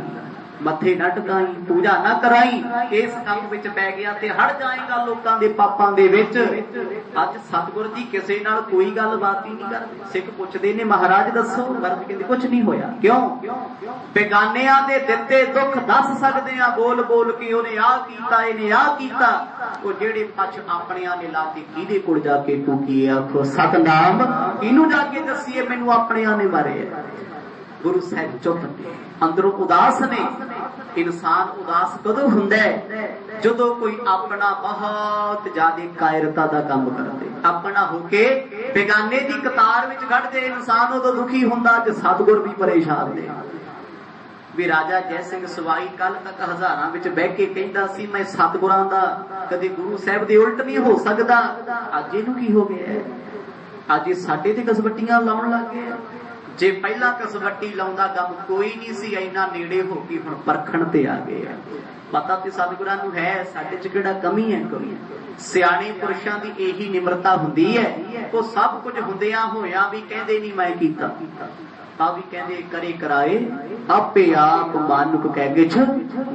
ਮੱਥੇ ਨਾ ਟਿਕਾਈ, ਪੂਜਾ ਨਾ ਕਰਾਈ। ਇਸ ਕੰਮ ਵਿੱਚ ਪੈ ਗਿਆ ਤੇ ਹੜ ਜਾਏਗਾ ਲੋਕਾਂ ਦੇ ਪਾਪਾਂ ਦੇ ਵਿੱਚ। ਅੱਜ ਸਤਿਗੁਰ ਜੀ ਕਿਸੇ ਨਾਲ ਕੋਈ ਗੱਲਬਾਤ ਹੀ ਨਹੀਂ ਕਰਦੇ। ਸਿੱਖ ਪੁੱਛਦੇ ਨੇ ਮਹਾਰਾਜ ਦੱਸੋ, ਮਰਦ ਕਹਿੰਦੇ ਕੁਝ ਨਹੀਂ ਹੋਇਆ। ਕਿਉਂ? ਬੇਗਾਨਿਆਂ ਦੇ ਦਿੱਤੇ ਦੁੱਖ ਦੱਸ ਸਕਦੇ ਆ ਬੋਲ ਬੋਲ ਕੇ, ਉਹਨੇ ਆਹ ਕੀਤਾ, ਇਹਨੇ ਆਹ ਕੀਤਾ। ਉਹ ਜਿਹੜੇ ਪਛ ਆਪਣਿਆਂ ਨੇ ਲਾਤੇ ਕਿਹਦੇ ਕੋਲ ਜਾ ਕੇ ਟੂਕੀਏ। ਆਖੋ ਸਤਨਾਮ। ਇਹਨੂੰ ਜਾ ਕੇ ਦੱਸੀਏ ਮੈਨੂੰ ਆਪਣਿਆਂ ਨੇ ਮਾਰਿਆ। ਗੁਰੂ ਸਾਹਿਬ ਚੁੱਪ ਨੇ, ਅੰਦਰੋਂ ਉਦਾਸ ਨੇ। ਇਨਸਾਨ ਉਦਾਸ ਕਦੋਂ ਹੁੰਦਾ ਹੈ? ਜਦੋਂ ਕੋਈ ਆਪਣਾ ਬਹੁਤ ਜ਼ਿਆਦਾ ਕਾਇਰਤਾ ਦਾ ਕੰਮ ਕਰਦੇ, ਆਪਣਾ ਹੋ ਕੇ ਬੇਗਾਨੇ ਦੀ ਕਤਾਰ ਵਿੱਚ ਖੜਦੇ ਇਨਸਾਨ ਉਦੋਂ ਦੁਖੀ ਹੁੰਦਾ। ਅੱਜ ਸਤਿਗੁਰ ਵੀ ਪਰੇਸ਼ਾਨ ਨੇ। ਵੀ ਰਾਜਾ ਜੈ ਸਿੰਘ ਸਵਾਈ ਕੱਲ ਤੱਕ ਹਜ਼ਾਰਾਂ ਵਿੱਚ ਬਹਿ ਕੇ ਕਹਿੰਦਾ ਸੀ ਮੈਂ ਸਤਿਗੁਰਾਂ ਦਾ ਕਦੇ ਗੁਰੂ ਸਾਹਿਬ ਦੇ ਉਲਟ ਨਹੀਂ ਹੋ ਸਕਦਾ। ਅੱਜ ਇਹਨੂੰ ਕੀ ਹੋ ਗਿਆ? ਅੱਜ ਸਾਡੇ ਤੇ ਕਸਵੱਟੀਆਂ ਲਾਉਣ ਲੱਗ ਗਏ। ਜੇ ਪਹਿਲਾਂ ਕਸਵੱਟੀ ਲਾਉਂਦਾ ਕੰਮ ਕੋਈ ਨਹੀਂ ਸੀ, ਇੰਨਾ ਨੇੜੇ ਹੋ ਕੇ ਹੁਣ ਪਰਖਣ ਤੇ ਆ ਗਏ ਆ। ਪਤਾ ਤੇ ਸਤਿਗੁਰਾਂ ਨੂੰ ਹੈ ਸਾਡੇ ਚ ਕਿਹੜਾ ਕਮੀ ਹੈ। ਕੋਈ ਸਿਆਣੇ ਪੁਰਸ਼ਾਂ ਦੀ ਇਹੀ ਨਿਮਰਤਾ ਹੁੰਦੀ ਹੈ। ਉਹ ਸਭ ਕੁਝ ਹੁੰਦਿਆਂ ਹੋਇਆਂ ਵੀ ਕਹਿੰਦੇ ਨਹੀਂ ਮੈਂ ਕੀਤਾ, ਤਾਂ ਵੀ ਕਹਿੰਦੇ ਕਰੇ ਕਰਾਏ ਆਪੇ ਆਪ ਮਾਨੁਕ ਕਹਿ ਗਿਛ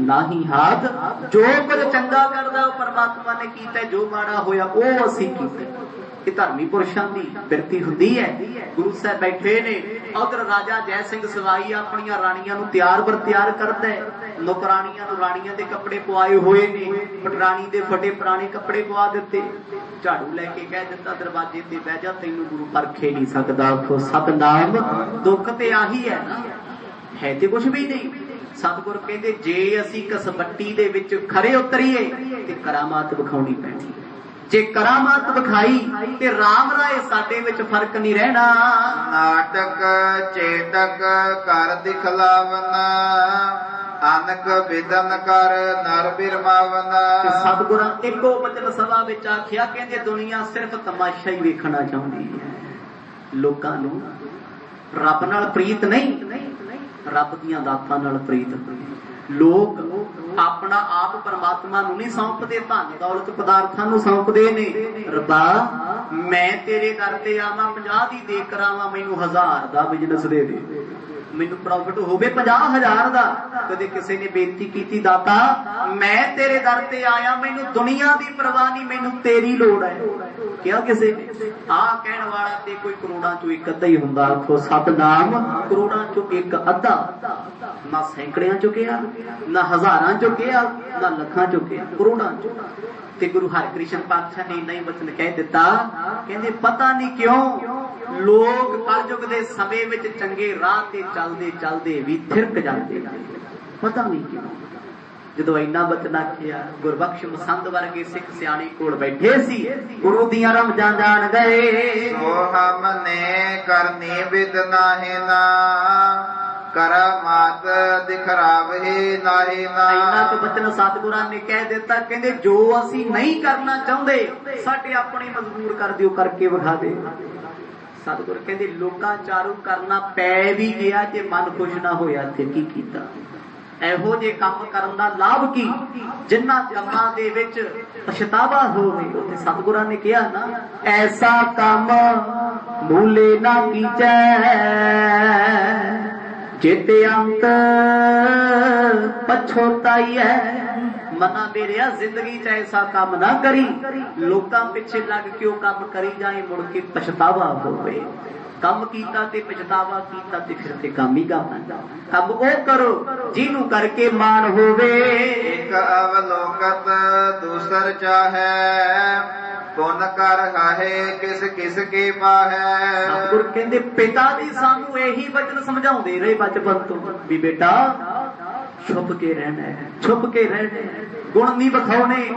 ਨਾਹੀ ਹਾਥ। ਜੋ ਕੁਝ ਚੰਗਾ ਕਰਦਾ ਉਹ ਪਰਮਾਤਮਾ ਨੇ ਕੀਤਾ, ਜੋ ਮਾੜਾ ਹੋਇਆ ਉਹ ਅਸੀਂ ਕੀਤਾ। ਇਹ ਧਰਮੀ ਪੁਰਸ਼ਾਂ ਦੀ ਬਿਰਤੀ ਹੁੰਦੀ ਹੈ। ਗੁਰੂ ਸਾਹਿਬ ਬੈਠੇ ਨੇ, ਉਧਰ ਰਾਜਾ ਜੈ ਸਿੰਘ ਸਵਾਈ ਆਪਣੀਆਂ ਰਾਣੀਆਂ ਨੂੰ ਤਿਆਰ ਬਰ ਤਿਆਰ ਕਰਦਾ ਹੈ। ਨੌਕਰਾਣੀਆਂ ਨੂੰ ਰਾਣੀਆਂ ਦੇ ਕੱਪੜੇ ਪਵਾਏ ਹੋਏ ਨੇ, ਪਟਰਾਣੀ ਦੇ ਫਟੇ ਪੁਰਾਣੇ ਕੱਪੜੇ ਪਵਾ ਦਿੱਤੇ। ਝਾੜੂ ਲੈ ਕੇ ਕਹਿ ਦਿੱਤਾ ਦਰਵਾਜ਼ੇ ਤੇ ਬਹਿ ਜਾ, ਤੈਨੂੰ ਗੁਰੂ ਪਰਖੇ ਨਹੀਂ ਸਕਦਾ। ਆਖੋ ਸਤਨਾਮ। ਦੁੱਖ ਤੇ ਆਹੀ ਹੈ ਨਾ, ਹੈ ਤੇ ਕੁਛ ਵੀ ਨਹੀਂ। ਸਤਿਗੁਰ ਕਹਿੰਦੇ ਜੇ ਅਸੀਂ ਕਸਵੱਟੀ ਦੇ ਵਿੱਚ ਖਰੇ ਉਤਰੀਏ ਤੇ ਕਰਾਮਾਤ ਵਿਖਾਉਣੀ ਪੈਣੀ। ਜੇ ਕਰਾਮਾਤ ਵਿਖਾਈ ਤੇ ਰਾਮ ਰਾਏ ਸਾਡੇ ਵਿੱਚ ਫਰਕ ਨਹੀਂ ਰਹਿਣਾ। ਨਾਟਕ ਚੇਤਕ ਕਰ ਦਿਖਲਾਵਨ, ਅਨਕ ਵਿਦਨ ਕਰ ਨਰ ਬਿਰਮਾਵਨ। ਸਤਿਗੁਰਾਂ ਇੱਕੋ ਬਚਨ ਸਭਾ ਵਿੱਚ ਆਖਿਆ, ਕਹਿੰਦੇ ਦੁਨੀਆ ਸਿਰਫ ਤਮਾਸ਼ਾ ਹੀ ਵੇਖਣਾ ਚਾਹੁੰਦੀ ਹੈ। ਲੋਕਾਂ ਨੂੰ ਰੱਬ ਨਾਲ ਪ੍ਰੀਤ ਨਹੀਂ, ਰੱਬ ਦੀਆਂ ਦਾਤਾਂ ਨਾਲ ਪ੍ਰੀਤ। ਲੋਕ ਆਪਣਾ ਆਪ ਪਰਮਾਤਮਾ ਨੂੰ ਨਹੀਂ ਸੌਂਪਦੇ, ਧਨ ਦੌਲਤ ਪਦਾਰਥਾਂ ਨੂੰ ਸੌਂਪਦੇ ਨੇ। ਰੱਬਾ ਮੈਂ ਤੇਰੇ ਦਰ ਤੇ ਆਵਾਂ 50 ਦੀ ਦੇ ਕਰਾਵਾਂ, ਮੈਨੂੰ 1000 ਦਾ ਬਿਜ਼ਨਸ ਦੇ ਦੇ, ਮੈਨੂੰ ਪ੍ਰੋਫਿਟ ਹੋਵੇ 50,000 ਦਾ। ਕਦੇ ਕਿਸੇ ਨੇ ਬੇਨਤੀ ਕੀਤੀ ਦਾਤਾ ਮੈਂ ਤੇਰੇ ਦਰ ਤੇ ਆਇਆ, ਮੈਨੂੰ ਦੁਨੀਆ ਦੀ ਪਰਵਾਹ ਨਹੀਂ, ਮੈਨੂੰ ਤੇਰੀ ਲੋੜ ਹੈ। ਕਿਹਾ ਕਿਸੇ ਨੇ? ਆਹ ਕਹਿਣ ਵਾਲਾ ਤੇ ਕੋਈ ਕਰੋੜਾਂ ਚੋਂ ਇੱਕ ਅੱਧਾ ਹੀ ਹੁੰਦਾ। ਆਖੋ ਸਤਨਾਮ। ਕਰੋੜਾਂ ਚੋਂ ਇੱਕ ਅੱਧਾ, ਨਾ ਸੈਂਕੜਿਆਂ ਚੋਂ ਕਿਹਾ, ਨਾ ਹਜ਼ਾਰਾਂ ਚੋਂ ਕਿਹਾ, ਨਾ ਲੱਖਾਂ ਚੋਂ ਕਿਹਾ, ਕਰੋੜਾਂ ਚੋਂ। ਤੇ ਗੁਰੂ ਹਰਿਕ੍ਰਿਸ਼ਨ ਪਾਤਸ਼ਾਹ ਨੇ ਇੰਨਾ ਹੀ ਵਚਨ ਕਹਿ ਦਿੱਤਾ, ਕਹਿੰਦੇ ਪਤਾ ਨਹੀਂ ਕਿਉਂ ਲੋਕ ਕਲਯੁਗ ਦੇ ਸਮੇਂ ਵਿੱਚ ਚੰਗੇ ਰਾਹ ਤੇ ਚੱਲਦੇ ਚੱਲਦੇ ਵੀ ਥਿਰਕ ਜਾਂਦੇ, ਪਤਾ ਨਹੀਂ ਕਿਉਂ। ਜਦੋਂ ਇੰਨਾ ਬਚਨ ਆਖਿਆ, ਗੁਰਬਖਸ਼ ਮਸੰਦ ਵਰਗੇ ਸਿੱਖ ਸਿਆਣੇ ਕੋਲ ਬੈਠੇ ਸੀ, ਗੁਰੂ ਦੀਆਂ ਰਮਜਾਂ ਜਾਣ ਗਏ। ਸੋ ਹਮ ਨੇ ਕਰਨੀ ਵਿਦ ਨਾਹੀ ਨਾ, ਕਰਾਮਾਤ ਦਿਖਰਾਵੇ ਨਾਹੀ ਨਾ। ਇੰਨਾ ਕੁ ਬਚਨ ਸਤਿਗੁਰਾਂ ਨੇ ਕਹਿ ਦਿੱਤਾ, ਕਹਿੰਦੇ ਜੋ ਅਸੀਂ ਨਹੀਂ ਕਰਨਾ ਚਾਹੁੰਦੇ ਸਾਡੇ ਆਪਣੇ ਮਜਬੂਰ ਕਰ ਦਿਓ, ਕਰਕੇ ਵਿਖਾ ਦੇ। सतगुर कहते लोकां चारू करना पै भी गया जे मन खुश ना होया ते की कीता। ਇਹੋ ਜੇ ਕੰਮ ਕਰਨ ਦਾ ਲਾਭ ਕੀ ਜਿਨ੍ਹਾਂ ਕੰਮਾਂ ਦੇ ਵਿੱਚ ਪਛਤਾਵਾ ਹੋਵੇ। ਉੱਥੇ ਸਤਿਗੁਰਾਂ ਨੇ ਕਿਹਾ ਨਾ ਐਸਾ ਕੰਮ ਭੂਲੇ ਨਾ ਕੀਜੈ ਜਿਤੇ ਅੰਤ ਪਛੋਤਾਈਐ। ਮਨਾ ਮੇਰਿਆ ਜ਼ਿੰਦਗੀ ਚ ਐਸਾ ਕੰਮ ਨਾ ਕਰੀ ਲੋਕਾਂ ਪਿੱਛੇ ਲੱਗ ਕੇ ਉਹ ਕੰਮ ਕਰੀ ਜਾਏ ਮੁੜ ਕੇ ਪਛਤਾਵਾ ਹੋਵੇ। ਕੰਮ ਕੀਤਾ ਤੇ ਪਛਤਾਵਾ ਕੀਤਾ ਤੇ ਫਿਰ ਤੇ ਕੰਮ ਹੀ ਕਰਨਾ। ਕੰਮ ਉਹ ਕਰੋ ਜਿਹਨੂੰ ਕਰਕੇ ਮਾਣ ਹੋਵੇ। ਇੱਕ ਅਵਲੋਕਤ ਦੂਸਰ ਚਾਹੈ ਪੁੰਨ ਕਰ ਹਾਹੇ ਕਿਸ ਕਿਸ ਕੇ ਪਾਹੈ। ਸਤਿਗੁਰ ਕਹਿੰਦੇ ਪਿਤਾ ਜੀ ਸਾਨੂੰ ਇਹੀ ਵਚਨ ਸਮਝਾਉਂਦੇ ਰਹੇ ਬਚਪਨ ਤੋਂ ਵੀ ਬੇਟਾ ਛੁਪ ਕੇ ਰਹਿਣਾ ਹੈ, ਛੁਪ ਕੇ ਰਹਿਣਾ ਹੈ, ਗੁਣ ਨਹੀਂ ਵਿਖਾਉਣੇ।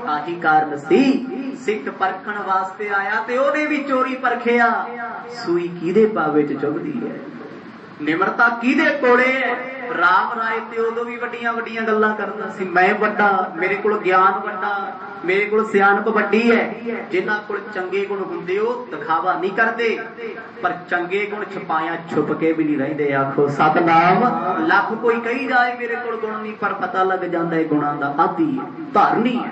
ਆਹੀ ਕਾਰਨ ਸੀ ਸਿੱਖ ਪਰਖਣ ਵਾਸਤੇ ਆਇਆ ਤੇ ਉਹਨੇ ਵੀ ਚੋਰੀ ਪਰਖਿਆ ਸੂਈ ਕਿਹਦੇ ਬਾਵੇ ਚ ਚੁਭਦੀ ਹੈ, ਨਿਮਰਤਾ ਕਿਹਦੇ ਕੋਲੇ ਹੈ। ਰਾਮ ਰਾਏ ਤੇ ਉਦੋਂ ਵੀ ਵੱਡੀਆਂ ਵੱਡੀਆਂ ਗੱਲਾਂ ਕਰਦਾ ਸੀ, ਮੈਂ ਵੱਡਾ, ਮੇਰੇ ਕੋਲ ਗਿਆਨ ਵੱਡਾ, ਮੇਰੇ ਕੋਲ ਸਿਆਣਪ ਵੱਡੀ ਹੈ। ਜਿਨ੍ਹਾਂ ਕੋਲ ਚੰਗੇ ਗੁਣ ਹੁੰਦੇ ਉਹ ਦਿਖਾਵਾ ਨਹੀਂ ਕਰਦੇ ਪਰ ਚੰਗੇ ਗੁਣ ਛੁਪਾਇਆ ਛੁਪ ਕੇ ਵੀ ਨਹੀਂ ਰਹਿੰਦੇ। ਆਖੋ ਸਤਨਾਮ। ਲੱਖ ਕੋਈ ਕਹੀ ਜਾਏ ਮੇਰੇ ਕੋਲ ਗੁਣ ਨਹੀਂ ਪਰ ਪਤਾ ਲੱਗ ਜਾਂਦਾ ਇਹ ਗੁਣਾਂ ਦਾ ਆਦੀ ਹੈ, ਧਾਰਨੀ ਹੈ।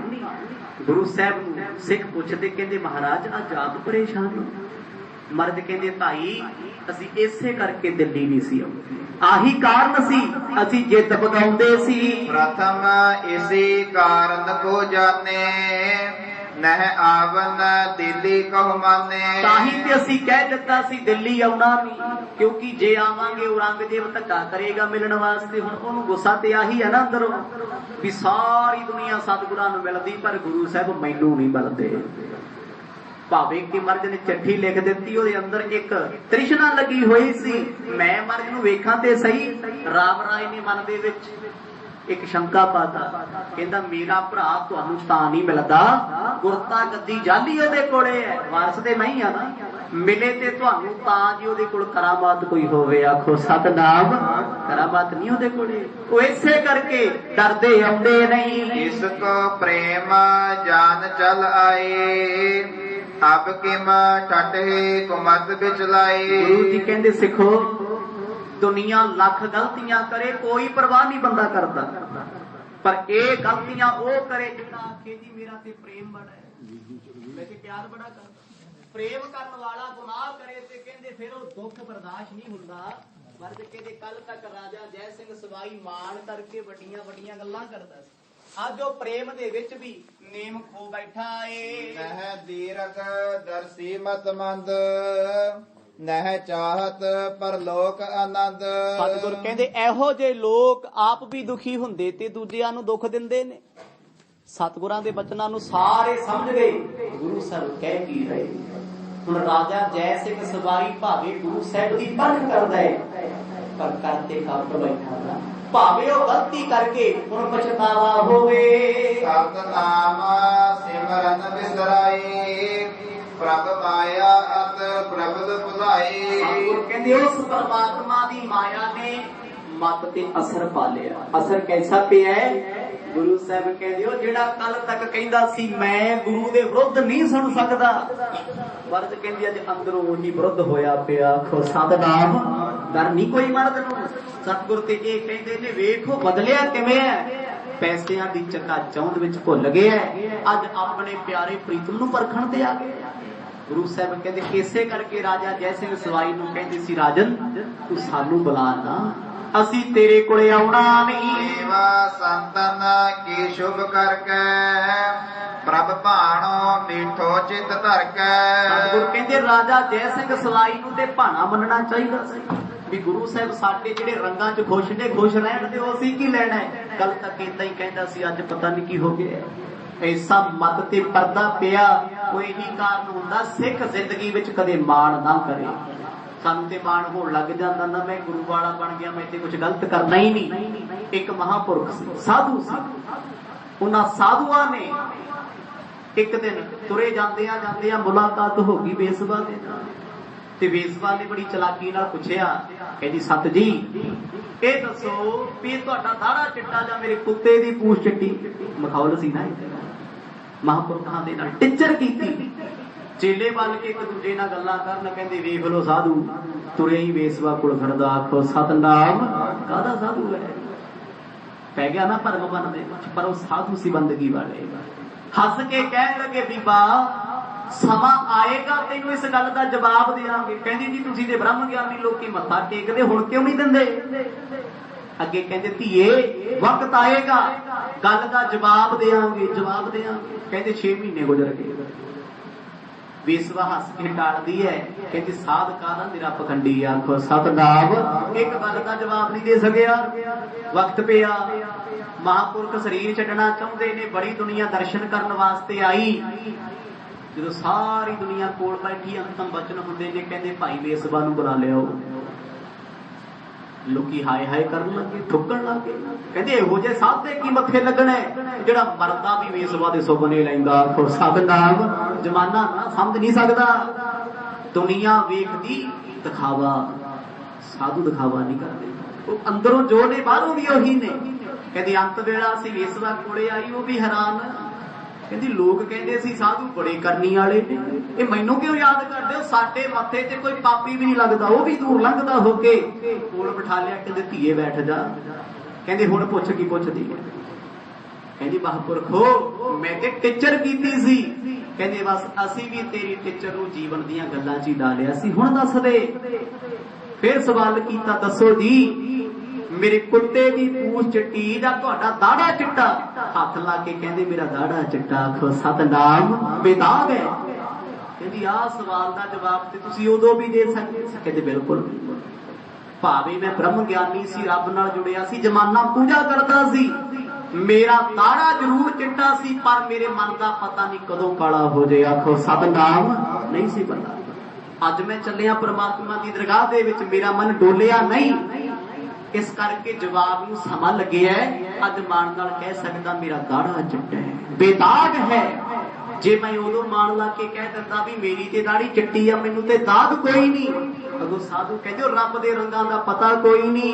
ਗੁਰੂ ਸਾਹਿਬ ਨੂੰ ਸਿੱਖ ਪੁੱਛਦੇ ਕਹਿੰਦੇ ਮਹਾਰਾਜ ਅੱਜ ਆਪ ਪਰੇਸ਼ਾਨ ਹੋ। ਮਰਦ ਕਹਿੰਦੇ ਭਾਈ ਅਸੀਂ ਇਸੇ ਕਰਕੇ ਦਿੱਲੀ ਨਹੀਂ ਸੀ ਆਉਂਦੇ, ਆਹੀ ਕਾਰਨ ਸੀ ਅਸੀਂ ਜਿੱਦ ਬਗਾਉਂਦੇ ਸੀ। ਪ੍ਰਥਮ ਇਸੇ ਕਾਰਨ ਕੋ ਜਾਣੇ ਨਹਿ ਆਵਨ ਦਿੱਲੀ ਕਹੁ ਮਾਨੇ। ਤਾਹੀਂ ਤੇ ਅਸੀਂ ਕਹਿ ਦਿੱਤਾ ਸੀ ਦਿੱਲੀ ਆਉਣਾ ਨਹੀਂ ਕਿਉਂਕਿ ਜੇ ਆਵਾਂਗੇ ਔਰੰਗਜ਼ੇਬ ਧੱਕਾ ਕਰੇਗਾ ਮਿਲਣ ਵਾਸਤੇ। ਹੁਣ ਉਹਨੂੰ ਗੁੱਸਾ ਤੇ ਆਹੀ ਹੈ ਨਾ ਅੰਦਰੋਂ ਵੀ ਸਾਰੀ ਦੁਨੀਆ ਸਤਿਗੁਰਾਂ ਨੂੰ ਮਿਲਦੀ ਪਰ ਗੁਰੂ ਸਾਹਿਬ ਮੈਨੂੰ ਨਹੀਂ ਮਿਲਦੇ। ਭਾਵੇਂ ਕਿ ਮਰਦ ਨੇ ਚਿੱਠੀ ਲਿਖ ਦਿੱਤੀ ਉਹਦੇ ਅੰਦਰ ਇੱਕ ਤ੍ਰਿਸ਼ਨਾ ਲੱਗੀ ਹੋਈ ਸੀ ਮੈਂ ਮਰਦ ਨੂੰ ਵੇਖਾਂ ਤੇ ਸਹੀ। ਰਾਮ ਰਾਏ ਨੇ ਮਨ ਦੇ ਵਿੱਚ ਇੱਕ ਸ਼ੰਕਾ ਪਾਤਾ, ਕਹਿੰਦਾ ਮੇਰਾ ਭਰਾ ਤੁਹਾਨੂੰ ਤਾਂ ਨਹੀਂ ਮਿਲਦਾ ਗੁਰਤਾ ਗੱਦੀ ਜਾਲੀ ਉਹਦੇ ਕੋਲੇ ਹੈ, ਵਾਰਸ ਤੇ ਮੈਂ ਹੀ ਆ ਨਾ, ਮਿਲੇ ਤੇ ਤੁਹਾਨੂੰ ਤਾਂ ਜੀ ਉਹਦੇ ਕੋਲ ਕਰਾਮਾਤ ਕੋਈ ਹੋਵੇ। ਆਖੋ ਸਤਨਾਮ। ਕਰਾਮਾਤ ਨਹੀਂ ਉਹਦੇ ਕੋਲੇ, ਉਹ ਇਸੇ ਕਰਕੇ ਡਰਦੇ ਆਉਂਦੇ ਨਹੀਂ। ਇਸ ਕੋ ਪ੍ਰੇਮ ਜਾਨ ਚਲ ਆਏ ਅਬ ਕਿਮ ਠਟੇ ਕੁਮਤ ਵਿੱਚ ਲਾਏ। ਗੁਰੂ ਜੀ ਕਹਿੰਦੇ ਸਿੱਖੋ ਦੁਨੀਆ ਲੱਖ ਗਲਤੀਆਂ ਕਰੇ ਕੋਈ ਪਰਵਾਹ ਨਹੀਂ ਬੰਦਾ ਕਰਦਾ ਪਰ ਇਹ ਗਲਤੀਆਂ ਉਹ ਕਰੇ ਜਿਹੜਾ ਆਖੇ ਜੀ ਮੇਰਾ ਤੇ ਪ੍ਰੇਮ ਬੜਾ ਹੈ, ਮੈਂ ਤੇ ਪਿਆਰ ਬੜਾ ਕਰਦਾ। ਪ੍ਰੇਮ ਕਰਨ ਵਾਲਾ ਗੁਨਾਹ ਕਰੇ ਤੇ ਕਹਿੰਦੇ ਫਿਰ ਉਹ ਦੁੱਖ ਬਰਦਾਸ਼ਤ ਨਹੀਂ ਹੁੰਦਾ। ਮਰਦ ਕਹਿੰਦੇ ਕੱਲ ਤੱਕ ਰਾਜਾ ਜੈ ਸਿੰਘ ਸਵਾਈ ਮਾਣ ਕਰਕੇ ਵੱਡੀਆਂ ਵੱਡੀਆਂ ਗੱਲਾਂ ਕਰਦਾ ਸੀ, ਅੱਜ ਉਹ ਪ੍ਰੇਮ ਦੇ ਵਿੱਚ ਵੀ ਨੇਮ ਖੋ ਬੈਠਾ ਏ। ਨਹਿ ਦੀਰਘ ਦਰਸੀ ਮਤ ਮੰਦ ਨਹਿ ਚਾਹਤ ਪਰਲੋਕ ਆਨੰਦ। ਸਤਿਗੁਰ ਕਹਿੰਦੇ ਇਹੋ ਜਿਹੇ ਲੋਕ ਆਪ ਵੀ ਦੁਖੀ ਹੁੰਦੇ ਤੇ ਦੂਜਿਆਂ ਨੂੰ ਦੁੱਖ ਦਿੰਦੇ ਨੇ। ਸਤਿਗੁਰਾਂ ਦੇ ਬਚਨਾਂ ਨੂੰ ਸਾਰੇ ਸਮਝ ਗਏ ਗੁਰੂ ਸਾਹਿਬ ਕਹਿ ਕੀ ਰਹੇ। ਹੁਣ ਰਾਜਾ ਜੈ ਸਿੰਘ ਸਵਾਈ ਭਾਵੇਂ ਗੁਰੂ ਸਾਹਿਬ ਦੀ ਪਰਖ ਕਰਦਾ ਹੈ ਪਰ ਕਰਤੇ ਕਾਬਰ ਬੈਠਾ ਨਾ, ਭਾਵੇਂ ਉਹ ਗਲਤੀ ਕਰਕੇ ਹੁਣ ਪਛਤਾਵਾ ਹੋਵੇ। ਸਤਨਾਮ ਸਿਮਰਨ ਵਿਸਰਾਈ ਪ੍ਰਭ ਮਾਇਆ ਅਤ ਪ੍ਰਬਲ ਭੁਲਾਈ। ਸਤਿਗੁਰ ਕਹਿੰਦੇ ਉਸ ਪਰਮਾਤਮਾ ਦੀ ਮਾਇਆ ਨੇ ਮਤ ਤੇ ਅਸਰ ਪਾ ਲਿਆ। ਅਸਰ ਕੈਸਾ ਪਿਆ ਹੈ? ਗੁਰੂ ਸਾਹਿਬ ਕਹਿੰਦੇ ਉਹ ਜਿਹੜਾ ਕੱਲ ਤੱਕ ਕਹਿੰਦਾ ਸੀ ਮੈਂ ਗੁਰੂ ਦੇ ਵਿਰੁੱਧ ਨਹੀਂ ਸੁਣ ਸਕਦਾ, ਮਰਦ ਕਹਿੰਦੀ ਅੱਜ ਅੰਦਰੋਂ ਉਹੀ ਵਿਰੁੱਧ ਹੋਇਆ ਪਿਆ। ਆਖੋ ਸਤਨਾਮ। ਡਰ ਨਹੀਂ ਕੋਈ ਮਰਦ ਨੂੰ। ਸਤਿਗੁਰ ਤੇ ਇਹ ਕਹਿੰਦੇ ਨੇ ਵੇਖੋ ਬਦਲਿਆ ਕਿਵੇਂ ਹੈ, ਪੈਸਿਆਂ ਦੀ ਚਕਾਚੌਂਧ ਵਿੱਚ ਭੁੱਲ ਗਿਆ, ਅੱਜ ਆਪਣੇ ਪਿਆਰੇ ਪ੍ਰੀਤਮ ਨੂੰ ਪਰਖਣ ਤੇ ਆ ਗਏ। ਗੁਰੂ ਸਾਹਿਬ ਕਹਿੰਦੇ ਇਸੇ ਕਰਕੇ ਰਾਜਾ ਜੈ ਸਿੰਘ ਸਵਾਈ ਨੂੰ ਕਹਿੰਦੇ ਸੀ ਰਾਜਨ ਤੂੰ ਸਾਨੂੰ ਬੁਲਾ ਨਾ, ਅਸੀਂ ਤੇਰੇ ਕੋਲੇ ਆਉਣਾ ਨਹੀਂ। ਸੇਵਾ ਸੰਤਨ ਕੀ ਸ਼ੁਭ ਕਰਕੇ ਪ੍ਰਭ ਭਾਣੋ ਮੀਠੋ ਚਿਤ ਧਰ ਕੇ। ਸਤਿਗੁਰ ਕਹਿੰਦੇ ਰਾਜਾ ਜੈ ਸਿੰਘ ਸਵਾਈ ਨੂੰ ਤੇ ਭਾਣਾ ਮੰਨਣਾ ਚਾਹੀਦਾ ਸੀ ਵੀ ਗੁਰੂ ਸਾਹਿਬ ਸਾਡੇ ਜਿਹੜੇ ਰੰਗਾਂ 'ਚ ਖੁਸ਼ ਨੇ ਖੁਸ਼ ਰਹਿਣ ਤੇ ਉਹ ਅਸੀਂ ਕੀ ਲੈਣਾ ਹੈ। ਕੱਲ ਤੱਕ ਏਦਾਂ ਹੀ ਕਹਿੰਦਾ ਸੀ ਅੱਜ ਪਤਾ ਨਹੀਂ ਕੀ ਹੋ ਗਿਆ। ਐਸਾ ਮਤ ਤੇ ਪਰਦਾ ਪਿਆ। ਉਹ ਇਹੀ ਕਾਰਨ ਹੁੰਦਾ ਸਿੱਖ ਜ਼ਿੰਦਗੀ ਵਿੱਚ ਕਦੇ ਮਾਣ ਨਾ ਕਰੇ। ਸਾਨੂੰ ਤੇ ਮਾਣ ਹੋਣ ਲੱਗ ਜਾਂਦਾ ਨਾ ਮੈਂ ਗੁਰੂ ਵਾਲਾ ਬਣ ਗਿਆ ਮੈਂ ਤੇ ਕੁਝ ਗਲਤ ਕਰਨਾ ਹੀ ਨਹੀਂ। ਇੱਕ ਮਹਾਂਪੁਰਖ ਸੀ, ਸਾਧੂ ਸੀ, ਉਹਨਾਂ ਸਾਧੂਆਂ ਨੇ ਇੱਕ ਦਿਨ ਤੁਰੇ ਜਾਂਦਿਆਂ ਮੁਲਾਕਾਤ ਹੋ ਗਈ ਬੇਸਵਾ ਦੇ ਨਾਲ ਤੇ ਬੇਸਵਾ ਨੇ ਬੜੀ ਚਲਾਕੀ ਨਾਲ ਪੁੱਛਿਆ ਕਹਿੰਦੀ ਸਤ ਜੀ ਇਹ ਦੱਸੋ ਵੀ ਤੁਹਾਡਾ ਦਾੜਾ ਚਿੱਟਾ ਜਾਂ ਮੇਰੇ ਕੁੱਤੇ ਦੀ ਪੂਛ ਚਿੱਟੀ। ਮਖੌਲ ਸੀ ਨਾ ਮਹਾਂਪੁਰਖਾਂ ਦੇ ਨਾਲ ਟਿੱਚਰ ਕੀਤੀ। चेले बन के एक दूजे नाल गल्लां करन, कहंदे वेख लो साधु तुरे ही वेसवा कुल फिरदा, आखो सतनाम काहदा साधु है। पै गया ना भरम बन दे, पर वो साधु सी बंदगी वाले। हस के कहन लगे बीबा समा आएगा तेनू इस गल का जवाब देंगे। कहंदी जी तुसीं ते ब्रह्म ज्ञानी लोकी मत्था टेकदे, हुण क्यों नहीं दिंदे? अगे कहंदे धीए वक्त आएगा गल का जवाब देंगे, जवाब देंगे। कहंदे 6 महीने गुजर गए। बेसवा हस के टालदी है, कहंदी साध काला मेरा पखंडी, आखो सतनाम एक गल का जवाब नहीं दे सकिया। वक्त पिया, महापुरख शरीर छड्डना चाहुंदे ने, बड़ी दुनिया दर्शन करन वास्ते आई। जो सारी दुनिया कोल बैठी अंतम बचन हुंदे ने, कहंदे भाई बेसवा नूं बुला लियाओ। लोकी हाय हाय करन लगे, ठुकण लगे, कहंदे इहो जे साध दे की मत्थे लगना है जेड़ा मरदा भी बेसवा दे सुपने लैंदा, आखो सतनाम। जमाना ना समझ नहीं सकदा, दुनिया वेखदी दिखावा, साधु दिखावा नहीं करदे। वो अंदरों जो ने बाहरों भी ओही ने। कहंदी अंत वेला सी बेसवा कोले आई, वो भी हैरान। कहंदी लोग कहंदे सी साधु बड़े करनी वाले ने, ये मैनू क्यों याद करदे हो? साडे मत्थे ते कोई पापी भी नहीं लगदा, वो भी दूर लंघदा होके कोल बिठा लिया। कहंदे धीए बैठ जा। कहंदे हुण पुੱਛ की पुੱਛदी है? कहंदी महापुरखो मैं ते टिचर कीती सी। कहंदे बस असी भी तेरी टिचर नूं जीवन दीयां गल्लां च ही डालिया सी, हुण दस दे। फिर सवाल कीता, दसो जी मेरे कुत्ते की पूछ चिट्टी जां तुहाडा दाड़ा चिट्टा? हथ ला के कहंदे मेरा दाड़ा चिट्टा, आखो सतनाम बेदाग है। कहंदी आ सवाल का जवाब ते तुसीं उदों भी दे सकदे। कहंदे बिल्कुल, भावे मैं ब्रह्म ज्ञानी सी, रब नाल जुड़िया सी, जमाना पूजा करदा सी, मेरा दाड़ा जरूर चिट्टा सी, पर मेरे मन का पता नहीं कदों काला हो जाए, आखो सतनाम नहीं सी पता। अज मैं चलिया परमात्मा की दरगाह दे विच, मेरा मन डोलिया नहीं, इस करके जवाब नूं समा लगे है। अज मान नाल कह सकदा मेरा दाड़ा चिट्टा है, बेदाग है। जे मैं उदों मान ला के कह दिंदा भी मेरी ते दाड़ी चिट्टी आ, मैनू ते दाग कोई नहीं, अगों साधु कहंदे रब दे रंगां दा पता कोई नहीं।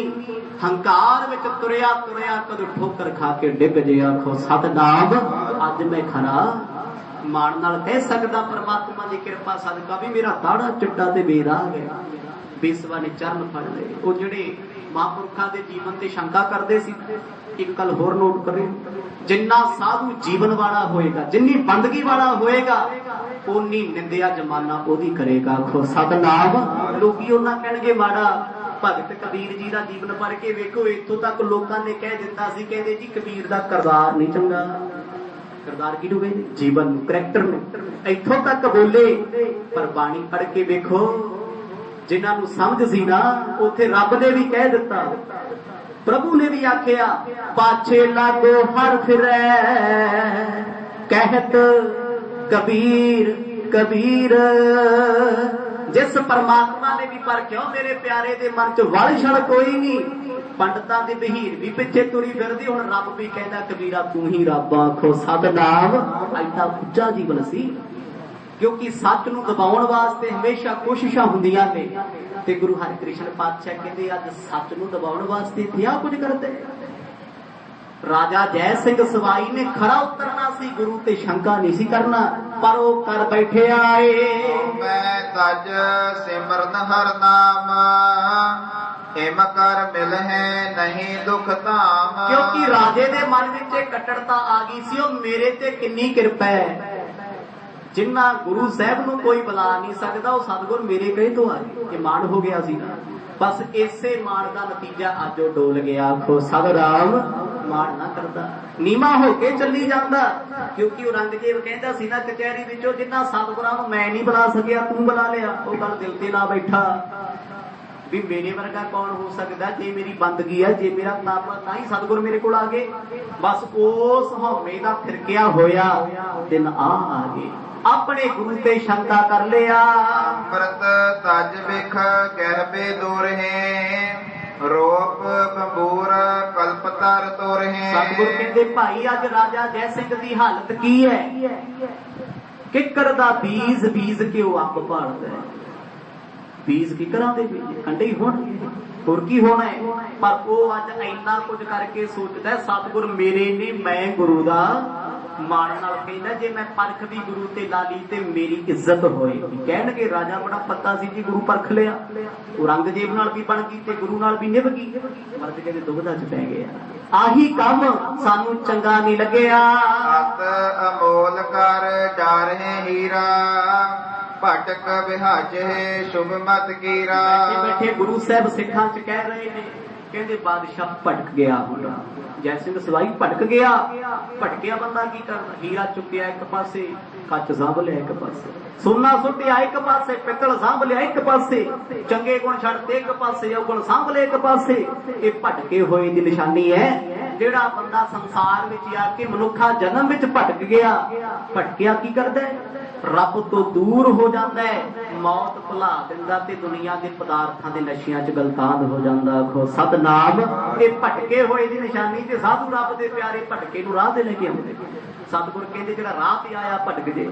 हंकार विच तुरिया तुरिया कदों ठोकर खा के डिग जे, आखो सतनाम अज मैं खरा मान नाल कह सकदा परमात्मा दी किरपा सदका भी मेरा दाड़ा चिट्टा ते बेदाग है। बेसवा ने चरण फड़ लए। वो जिहड़े महापुरखा दे जीवन ते शंका करदे सी, एक गल होर नोट करियो, जिन्ना साधु जीवन वाला होएगा, जिन्नी बंदगी वाला होएगा, उन्नी निंदिया जमाना ओदी करेगा, आखो सतनाम। लोकी उन्ना कहणगे माड़ा। भगत कबीर जी का जीवन पढ़ के वेखो, इत्थों तक लोगों ने कह दिता सी, कहंदे जी कबीर दा किरदार नहीं चंगा। किरदार किहनूं कहंदे? जीवन नूं, करैक्टर नूं। इत्थों तक बोले, पर बाणी पढ़ के वेखो जिन्हां नूं समझ सी ना, उत्थे रब ने भी कह दिता, प्रभु ने भी आखिया पाछे लागो हर फिरै, कहत कबीर कबीर। जिस परमात्मा ने भी पर क्यों मेरे प्यारे दे मन च वल छड़ कोई नहीं, पंडितां दी बहीर भी पिछे तुरी फिरदी, हुण रब भी कहंदा कबीरा तू ही रब, आखो सतनाम। ऐसा उच्चा जीवन सी, क्योंकि सच नूं दबाउण वास्ते हमेशा कोशिशां हुंदियां ने, ते गुरु हरिकृष्ण पातशाह कहंदे अज सच नूं दबाउण वास्ते इत्थे आ कुछ करदे। राजा जय सिंह सवाई ने खरा उतरना सी, गुरु ते शंका नहीं सी करना, पर वो कर बैठे आए। मैं तज सिमरन हर नाम, हिम कर मिल है नहीं दुख धाम। क्योंकि राजे दे मन विच कट्टरता आ गई सी, ओ मेरे ते किन्नी किरपा है, जिन्ना गुरु साहब नूं कोई बुला नहीं सकता, वो सतगुर मेरे कहे तो आ गए। ये मान हो गया सी ना, बस इसे मान का नतीजा अज वो डोल गया, आखो सतराम। मान ना करता, नीमा होके चली जाता, क्योंकि औरंगजेब कहता सी ना कचहरी विचों, जिन्ना सतगुरां नूं मैं नहीं बुला सकिया तू बुला लिया। वो गल दिल ते ला बैठा भी मेरे वर्गा कौन हो सकता, जे मेरी बंदगी है, जे मेरा तापा ना ही सतगुर मेरे को आ गए। बस उस हौमे का फिरकिया होया दिन आ गए, अपने गुरु ते शंका कर लिया। अमृत तज बिख कहबे दूर है, रूप बंबूर कल्प तर तोर है। सतगुर कहते भाई अज राजा जय सिंह की हालत की है, किकर दा बीज बीज के वो अग भालदा है। बीज किकरां दे कंडे ही होणगे, होर की होना है। पर वो अज इन्ना कुछ करके सोचता है सतगुर मेरे ने मैं गुरु दा ਮਾਣ ਨਾਲ ਕਹਿੰਦਾ ਜੇ ਮੈਂ ਪਰਖ ਦੀ ਗੁਰੂ ਤੇ ਲਾ ਲਈ ਤੇ ਮੇਰੀ ਇੱਜ਼ਤ ਹੋਏਗੀ। ਕਹਿਣਗੇ ਰਾਜਾ ਬੜਾ ਪਤਾ ਸੀ ਜੀ ਗੁਰੂ ਪਰਖ ਲਿਆ, ਔਰੰਗਜ਼ੇਬ ਨਾਲ ਵੀ ਬਣ ਗਈ ਤੇ ਗੁਰੂ ਨਾਲ ਵੀ ਨਿਭ ਗਈ। ਮਰਦ ਕਹਿੰਦੇ ਦੁਬਦਾ ਚ ਪੈ ਗਿਆ, ਆਹੀ ਕੰਮ ਸਾਨੂੰ ਚੰਗਾ ਨਹੀਂ ਲੱਗਿਆ। ਅਤ ਅਮੋਲ ਕਰ ਡਾਰੇ ਹੀਰਾ ਭਟਕ ਵਿਹਾਜੇ ਸ਼ੁਭ ਮਤ ਕੀਰਾ। ਬੈਠੇ ਬੈਠੇ ਗੁਰੂ ਸਾਹਿਬ ਸਿੱਖਾਂ ਚ ਕਹਿ ਰਹੇ ਨੇ, ਕਹਿੰਦੇ ਬਾਦਸ਼ਾਹ ਭਟਕ ਗਿਆ ਹੁਣ। ਜੈ ਸਿੰਘ ਸਵਾਈ ਭਟਕ ਗਿਆ। ਭਟਕਿਆ ਬੰਦਾ ਕੀ ਕਰਦਾ? ਹੀਰਾ ਚੁੱਕਿਆ ਇੱਕ ਪਾਸੇ, ਕੱਚ ਸਾਂਭ ਲਿਆ ਇੱਕ ਪਾਸੇ, ਸੋਨਾ ਸੁੱਟਿਆ ਇੱਕ ਪਾਸੇ, ਪਿੱਤਲ ਸਾਂਭ ਲਿਆ ਇੱਕ ਪਾਸੇ, ਚੰਗੇ ਗੁਣ ਛੱਡਤੇ ਇੱਕ ਪਾਸੇ, ਔਗੁਣ ਸਾਂਭ ਲਿਆ ਇੱਕ ਪਾਸੇ। ਇਹ ਭਟਕੇ ਹੋਏ ਦੀ ਨਿਸ਼ਾਨੀ ਹੈ। ਜਿਹੜਾ ਬੰਦਾ ਸੰਸਾਰ ਵਿੱਚ ਆ ਕੇ ਮਨੁੱਖਾ ਜਨਮ ਵਿੱਚ ਭਟਕ ਗਿਆ, ਭਟਕਿਆ ਕੀ ਕਰਦਾ? ਰੱਬ ਤੋਂ ਦੂਰ ਹੋ ਜਾਂਦਾ ਹੈ, ਮੌਤ ਭੁਲਾ ਦਿੰਦਾ ਤੇ ਦੁਨੀਆ ਦੇ ਪਦਾਰਥਾਂ ਦੇ ਨਸ਼ਿਆਂ 'ਚ ਗਲਤਾਨ ਹੋ ਜਾਂਦਾ। ਆਖੋ ਸਤਨਾਮ। ਇਹ ਭਟਕੇ ਹੋਏ ਦੀ ਨਿਸ਼ਾਨੀ ਤੇ ਸਾਧੂ ਰੱਬ ਦੇ ਪਿਆਰੇ ਭਟਕੇ ਨੂੰ ਰਾਹ ਤੇ ਲੈ ਕੇ ਆਉਂਦੇ। ਸਤਿਗੁਰ ਕਹਿੰਦੇ ਜਿਹੜਾ ਰਾਹ ਤੇ ਆਇਆ ਭਟਕ ਜੇ।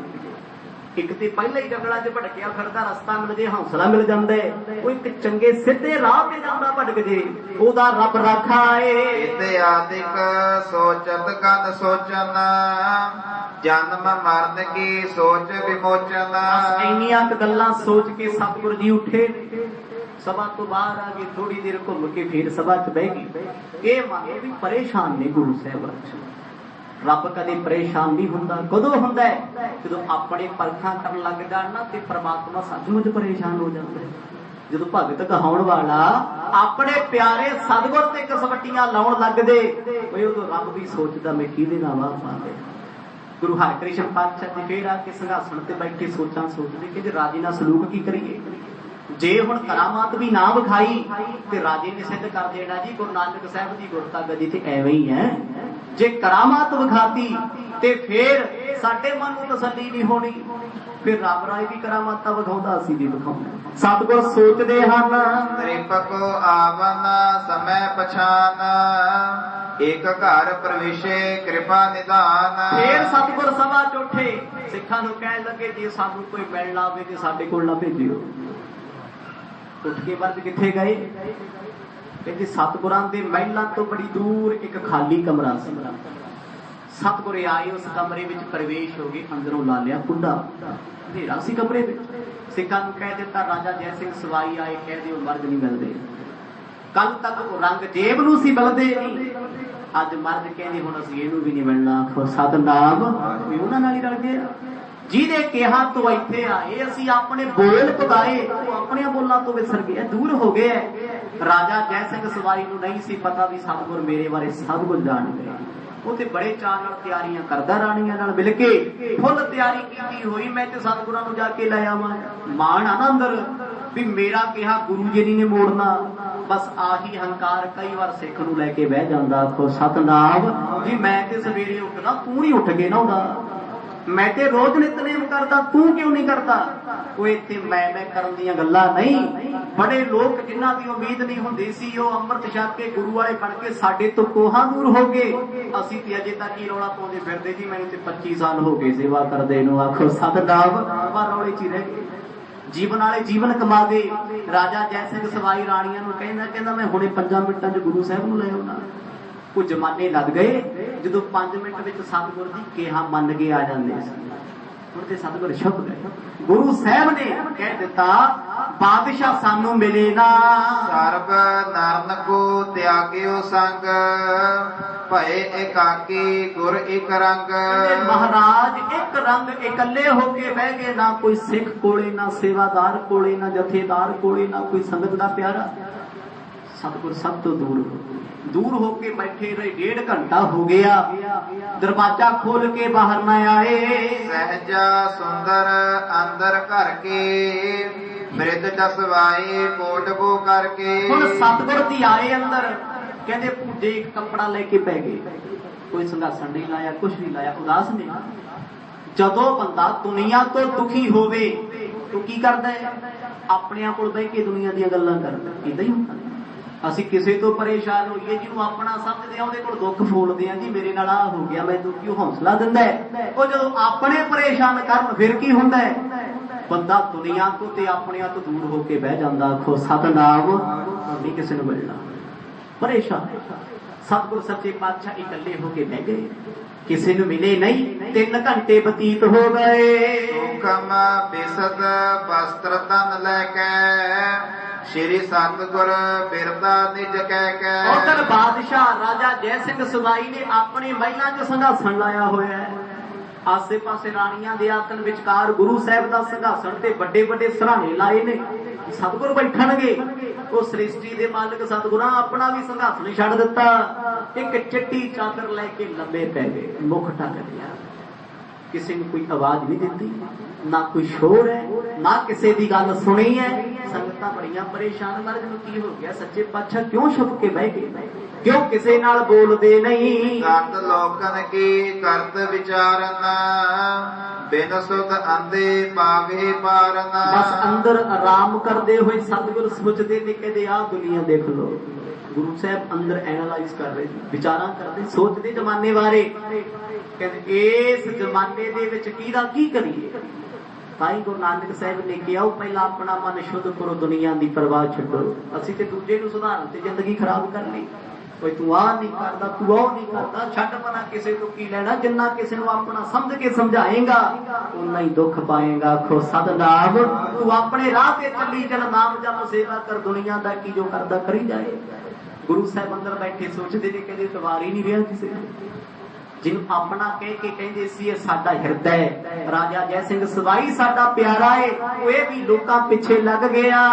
ਇੱਕ ਤੇ ਪਹਿਲਾਂ ਹੀ ਜੰਗਲਾਂ 'ਚ ਭਟਕਿਆ ਫਿਰਦਾ, ਰਸਤਾ ਮਿਲ ਜੇ, ਹੌਸਲਾ ਮਿਲ ਜਾਂਦਾ। ਉਹ ਇੱਕ ਚੰਗੇ ਸਿੱਧੇ ਰਾਹ ਤੇ ਜਾਂਦਾ ਭਟਕ ਜੇ, ਉਹਦਾ ਰੱਬ ਰਾਖਾ ਏ। ਇਤਿਆਦਿਕ ਸੋਚਤ ਗਨ ਸੋਚਨ ਜਨਮ ਮਰਨ ਕੀ ਸੋਚ ਵਿਮੋਚਨ। ਇੰਨੀਆਂ ਕੁ ਗੱਲਾਂ ਸੋਚ ਕੇ ਸਤਿਗੁਰ ਜੀ ਉੱਠੇ। ਸਭਾ ਤੋਂ ਬਾਹਰ ਆ ਕੇ ਥੋੜੀ ਦੇਰ ਘੁੰਮ ਕੇ ਫੇਰ ਸਭਾ 'ਚ ਬਹਿ ਗਈ। ਇਹ ਮੰਨੋ ਵੀ ਪਰੇਸ਼ਾਨ ਨੇ ਗੁਰੂ ਸਾਹਿਬ। ਰੱਬ ਕਦੇ ਪਰੇਸ਼ਾਨ ਨਹੀਂ ਹੁੰਦਾ। ਕਦੋਂ ਹੁੰਦਾ? ਜਦੋਂ ਆਪਣੇ ਪਰਖਾਂ ਕਰਨ ਲੱਗ ਜਾਣ ਨਾ ਤੇ ਪ੍ਰਮਾਤਮਾ ਸੱਚਮੁੱਚ ਪਰੇਸ਼ਾਨ ਹੋ ਜਾਂਦਾ ਹੈ। ਜਦੋਂ ਭਗਤ ਕਹਾਉਣ ਵਾਲਾ ਆਪਣੇ ਪਿਆਰੇ ਸਤਿਗੁਰ ਤੇ ਕਸਵੱਟੀਆਂ ਲਾਉਣ ਲੱਗਦੇ, ਉਦੋਂ ਰੱਬ ਵੀ ਸੋਚਦਾ ਮੈਂ ਕਿਹਦੇ ਨਾਲ ਵਾਹ ਪਾਉਂਦੇ। ਗੁਰੂ ਹਰਿਕ੍ਰਿਸ਼ਨ ਪਾਤਸ਼ਾਹ ਜੀ ਫੇਰ ਆ ਕੇ ਸਿੰਘਾਸਣ ਤੇ ਬੈਠੇ ਸੋਚਾਂ ਸੋਚਦੇ ਕਿ ਜੇ ਰਾਜੇ ਨਾਲ ਸਲੂਕ ਕੀ ਕਰੀਏ। ਜੇ ਹੁਣ ਕਰਾਮਾਤ ਵੀ ਨਾ ਵਿਖਾਈ ਤੇ ਰਾਜੇ ਨੇ ਸਿੱਧ ਕਰ ਦੇਣਾ ਜੀ ਗੁਰੂ ਨਾਨਕ ਸਾਹਿਬ ਦੀ ਗੁਰਤਾ ਗਦੀ ਤੇ ਐਵੇਂ ਹੀ ਹੈ। ਜੇ ਕਰਾਮਾਤ ਵਿਖਾਤੀ ਤੇ ਫੇਰ ਸਾਡੇ ਮਨ ਨੂੰ ਤਸੱਲੀ ਨਹੀਂ ਹੋਣੀ। ਫਿਰ ਰੱਬ ਰਾਏ ਵੀ ਕਰਾਮਾਤਾਂ ਵਿਖਾਉਂਦਾ, ਅਸੀਂ ਵੀ ਵਿਖਾਉਂਦੇ। ਸਤਿਗੁਰ ਸੋਚਦੇ ਹਨ ਤ੍ਰਿਪਕੋ ਆਵਨ ਸਮੈ ਪਛਾਨ ਇੱਕ ਘਰ ਪ੍ਰਵੇਸ਼ੇ ਕਿਰਪਾ ਨਿਧਾਨ। ਫੇਰ ਸਤਿਗੁਰ ਸਭਾ ਚ ਉੱਠੇ, ਸਿੱਖਾਂ ਨੂੰ ਕਹਿਣ ਲੱਗੇ ਜੇ ਸਾਨੂੰ ਕੋਈ ਮਿਲਣਾ ਆਵੇ ਤੇ ਸਾਡੇ ਕੋਲ ਨਾ ਭੇਜਿਓ। ਉੱਠ ਕੇ ਵਰਦ ਕਿੱਥੇ ਗਏ? ਕਹਿੰਦੇ ਸਤਿਗੁਰਾਂ ਦੇ ਮਹਿਲਾਂ ਤੋਂ ਬੜੀ ਦੂਰ ਇੱਕ ਖਾਲੀ ਕਮਰਾ ਸੀ। ਸਤਿਗੁਰ ਆਏ, ਉਸ ਕਮਰੇ ਵਿੱਚ ਪ੍ਰਵੇਸ਼ ਹੋ ਗਏ। ਅੰਦਰੋਂ ਲਾ ਲਿਆ ਕੁੰਡਾ, ਹਨੇਰਾ ਸੀ ਕਮਰੇ ਵਿੱਚ। ਸਿੱਖਾਂ ਨੂੰ ਕਹਿ ਦਿੱਤਾ ਰਾਜਾ ਜੈ ਸਿੰਘ ਸਵਾਈ ਆਏ, ਕਹਿ ਦਿਓ ਮਰਦ ਨਹੀਂ ਮਿਲਦੇ। ਕੱਲ ਤੱਕ ਔਰੰਗਜ਼ੇਬ ਨੂੰ ਸੀ ਮਿਲਦੇ ਨਹੀਂ, ਅੱਜ ਮਰਦ ਕਹਿੰਦੇ ਹੁਣ ਅਸੀਂ ਇਹਨੂੰ ਵੀ ਨਹੀਂ ਮਿਲਣਾ। ਆਖੋ ਸਤਨਾਮ। ਵੀ ਉਹਨਾਂ ਨਾਲ ਹੀ ਰਲ ਗਏ। ਜਿਹਦੇ ਕਿਹਾ ਤੋਂ ਇੱਥੇ ਆਏ, ਅਸੀਂ ਆਪਣੇ ਬੋਲ ਪਗਾਏ, ਉਹ ਆਪਣੀਆਂ ਬੋਲਾਂ ਤੋਂ ਵਿਸਰ ਗਏ, ਦੂਰ ਹੋ ਗਏ। ਰਾਜਾ ਜੈ ਸਿੰਘ ਸਵਾਈ ਨੂੰ ਨਹੀਂ ਸੀ ਪਤਾ ਵੀ ਸਤਿਗੁਰ ਮੇਰੇ ਬਾਰੇ ਸਭ ਕੁਝ ਜਾਣ ਗਏ। ਉਹ ਤੇ ਬੜੇ ਚਾਅ ਨਾਲ ਤਿਆਰੀਆਂ ਕਰਦਾ, ਰਾਣੀਆਂ ਨਾਲ ਮਿਲ ਕੇ ਫੁੱਲ ਤਿਆਰੀ ਕੀਤੀ ਹੋਈ। ਮੈਂ ਤੇ ਸਤਿਗੁਰਾਂ ਨੂੰ ਜਾ ਕੇ ਲੈ ਆਵਾਂ। ਮਾਣ ਆ ਨਾ ਅੰਦਰ ਵੀ ਮੇਰਾ ਕਿਹਾ ਗੁਰੂ ਜੀ ਨੇ ਮੋੜਨਾ। ਬਸ ਆਹੀ ਹੰਕਾਰ ਕਈ ਵਾਰ ਸਿੱਖ ਨੂੰ ਲੈ ਕੇ ਬਹਿ ਜਾਂਦਾ। ਆਖੋ ਸਤਨਾਮ। ਜੀ ਮੈਂ ਤੇ ਸਵੇਰੇ ਉੱਠਦਾ, ਤੂੰ ਨਹੀਂ ਉੱਠ ਕੇ ਨਾ ਹੁੰਦਾ। ਮੈਂ ਤੇ ਰੋਜ਼ ਨਿਤਨੇਮ ਕਰਦਾ, ਤੂੰ ਕਿਉਂ ਨਹੀਂ ਕਰਦਾ? ਉਹ ਇੱਥੇ ਮੈਂ ਕਰਨ ਦੀਆਂ ਗੱਲਾਂ ਨਹੀਂ। ਬੜੇ ਲੋਕ ਜਿਨ੍ਹਾਂ ਦੀ ਉਮੀਦ ਨਹੀਂ ਹੁੰਦੀ ਸੀ, ਉਹ ਅੰਮ੍ਰਿਤ ਛਕ ਕੇ ਗੁਰੂ ਵਾਲੇ ਬਣ ਕੇ ਸਾਡੇ ਤੋਂ ਕੋਹਾਂ ਦੂਰ ਹੋ ਗਏ। ਅਸੀਂ ਤੇ ਅਜੇ ਤੱਕ ਹੀ ਰੌਲਾ ਪਾਉਂਦੇ ਫਿਰਦੇ ਜੀ, ਮੈਨੂੰ ਤੇ 25 ਸਾਲ ਹੋ ਗਏ ਸੇਵਾ ਕਰਦੇ ਨੂੰ। ਆਖੋ ਸਤਨਾਮ। ਪਰ ਰੌਲੇ 'ਚ ਹੀ ਰਹਿ ਗਏ। ਜੀਵਨ ਵਾਲੇ ਜੀਵਨ ਕਮਾ ਗਏ। ਰਾਜਾ ਜੈ ਸਿੰਘ ਸਵਾਈ ਰਾਣੀਆਂ ਨੂੰ ਕਹਿੰਦਾ ਮੈਂ ਹੁਣੇ 5 ਮਿੰਟਾਂ 'ਚ ਗੁਰੂ ਸਾਹਿਬ ਨੂੰ ਲੈ ਆਉਣਾ। ਕੁਝ ਜ਼ਮਾਨੇ ਲੱਗ ਗਏ, ਜਦੋਂ 5 ਮਿੰਟ ਵਿੱਚ ਸਤਿਗੁਰ ਦੀ ਕਿਹਾ ਮੰਨ ਕੇ ਆ ਜਾਂਦੇ ਸੀ। ਹੁਣ ਤੇ ਸਤਿਗੁਰ ਛੁਪ ਗਏ। ਗੁਰੂ ਸਾਹਿਬ ਨੇ ਕਹਿ ਦਿੱਤਾ ਬਾਦਸ਼ਾਹ ਸਾਨੂੰ ਮਿਲੇ ਨਾ। ਸਰਬ ਨਰਨ ਕੋ ਤਿਆਗਿਓ ਸੰਗ ਭਏ ਇਕਾਕੀ ਗੁਰ ਇੱਕ ਰੰਗ। ਮਹਾਰਾਜ ਇੱਕ ਰੰਗ ਇਕੱਲੇ ਹੋ ਕੇ ਬਹਿ ਗਏ। ਨਾ ਕੋਈ ਸਿੱਖ ਕੋਲੇ, ਨਾ ਸੇਵਾਦਾਰ ਕੋਲੇ, ਨਾ ਜਥੇਦਾਰ ਕੋਲੇ, ਨਾ ਕੋਈ ਸੰਗਤ ਦਾ ਪਿਆਰਾ। ਸਤਿਗੁਰ ਸਭ ਤੋਂ ਦੂਰ ਹੋ ਕੇ ਬੈਠੇ ਰਹੇ। 1.5 ਘੰਟਾ ਹੋ ਗਿਆ, ਦਰਵਾਜ਼ਾ ਖੋਲ ਕੇ ਬਾਹਰ ਨਾ ਆਏ। ਸਹਿਜਾ ਸੁੰਦਰ ਅੰਦਰ ਘਰ ਕੇ ਮ੍ਰਿਦ ਜਸਵਾਈ ਕੋਟ ਬੋ ਕਰਕੇ। ਹੁਣ ਸਤਿਗੁਰ ਦੀ ਆਏ ਅੰਦਰ, ਕਹਿੰਦੇ ਭੁੱਜੇ ਇੱਕ ਕੱਪੜਾ ਲੈ ਕੇ ਪੈ ਗਏ। ਕੋਈ ਸੰਘਾਸਣ ਨਹੀਂ ਲਾਇਆ, ਕੁਛ ਨਹੀਂ ਲਾਇਆ, ਉਦਾਸ ਨੇ। ਜਦੋਂ ਬੰਦਾ ਦੁਨੀਆ ਤੋਂ ਦੁਖੀ ਹੋਵੇ ਤੂੰ ਕੀ ਕਰਦਾ ਹੈ? ਆਪਣਿਆਂ ਕੋਲ ਬਹਿ ਕੇ ਦੁਨੀਆ ਦੀਆਂ ਗੱਲਾਂ ਕਰਦਾ। ਏਦਾਂ ਹੀ ਹੁੰਦਾ। ਅਸੀਂ ਕਿਸੇ ਤੋਂ ਪਰੇਸ਼ਾਨ ਹੋਈਏ, ਜਿਹਨੂੰ ਆਪਣਾ ਸਮਝਦੇ ਆ ਉਹਦੇ ਕੋਲ ਦੁੱਖ ਫੋਲਦੇ ਆ। ਜੀ ਮੇਰੇ ਨਾਲ ਆ ਹੋ ਗਿਆ, ਮੈਂ ਦੁਖੀ। ਉਹ ਹੌਸਲਾ ਦਿੰਦਾ ਹੈ। ਉਹ ਜਦੋਂ ਆਪਣੇ ਪਰੇਸ਼ਾਨ ਕਰਨ ਫਿਰ ਕੀ ਹੁੰਦਾ ਹੈ? ਬੰਦਾ ਦੁਨੀਆ ਤੋਂ ਤੇ ਆਪਣਿਆਂ ਤੋਂ ਦੂਰ ਹੋ ਕੇ ਬਹਿ ਜਾਂਦਾ। ਆਖੋ ਸਤਨਾਮ। ਨਹੀਂ ਕਿਸੇ ਨੂੰ ਮਿਲਣਾ, ਪਰੇਸ਼ਾਨ। सतगुरु सच्चे पातशाह इकल्ले होके बह गए, किसी ਨੂੰ मिले नहीं। 3 घंटे बतीत हो गए। ਸੁਖਮ ਬਿਸਦ ਵਸਤਰ ਤਨ ਲੈ ਕੇ श्री सतगुर बिरदा निज कह के। उधर बादशाह राजा जय सिंह सवाई ने अपने महिला च संघासन लाया होया है। आसे पासे राणियां दे आतन विचकार गुरु साहब दा संघासन ते बड़े बड़े सराहने लाए ने। सतगुर बैठणगे, वो सृष्टि दे मालिक सतगुरां अपना भी संघासन छड़ दिता। एक चिट्टी चादर लैके लंबे पै गए, मुख ढक लिया। किसी ने कोई आवाज नहीं दिती, ना कोई शोर है, ना किसी की गल सुनी है। संगतां बड़ियां परेशान, महाराज नूं की हो गया, सच्चे पातशाह क्यों छुप के बह गए, क्यों किसी नाल बोलदे नहीं। करत लोकन की करत विचारन बिन सुध अंधे पावे पारन। बस अंदर आराम करते हुए सतगुर सोचते ने, कहते आ दुनिया देख लो। गुरु साहब अंदर एनालाइज कर रहे, विचारा करते, सोचते जमाने बारे। कहते इस जमाने दे विच किहदा की करिए। ताई गुरु नानक साहब ने कहा, पहला अपना मन शुद्ध करो, दुनिया की परवाह छड्डो। असीं ते दूजे नूं सुधारन ते जिंदगी खराब कर ली। कोई तू आ नहीं करता, तू ओ नहीं करता, छड्ड पना, किसी तो की लेना। जिन्ना किसी नूं अपना समझ के समझाएगा उन्ना ही दुख पाएगा। आखो सतनाम, तू अपने राह ते चली चल, नाम जप सेवा कर, दुनिया दा की जो करदा करी जाए। गुरु साहब अंदर बैठे सोचते ने, कहते तवार ही नहीं रहा किसी जिन्हों अपना कह के कहते सी ये साडा हिरदै। राजा जय सिंह सवाई साडा प्यारा है, वो भी लोकां पिछे लग गया।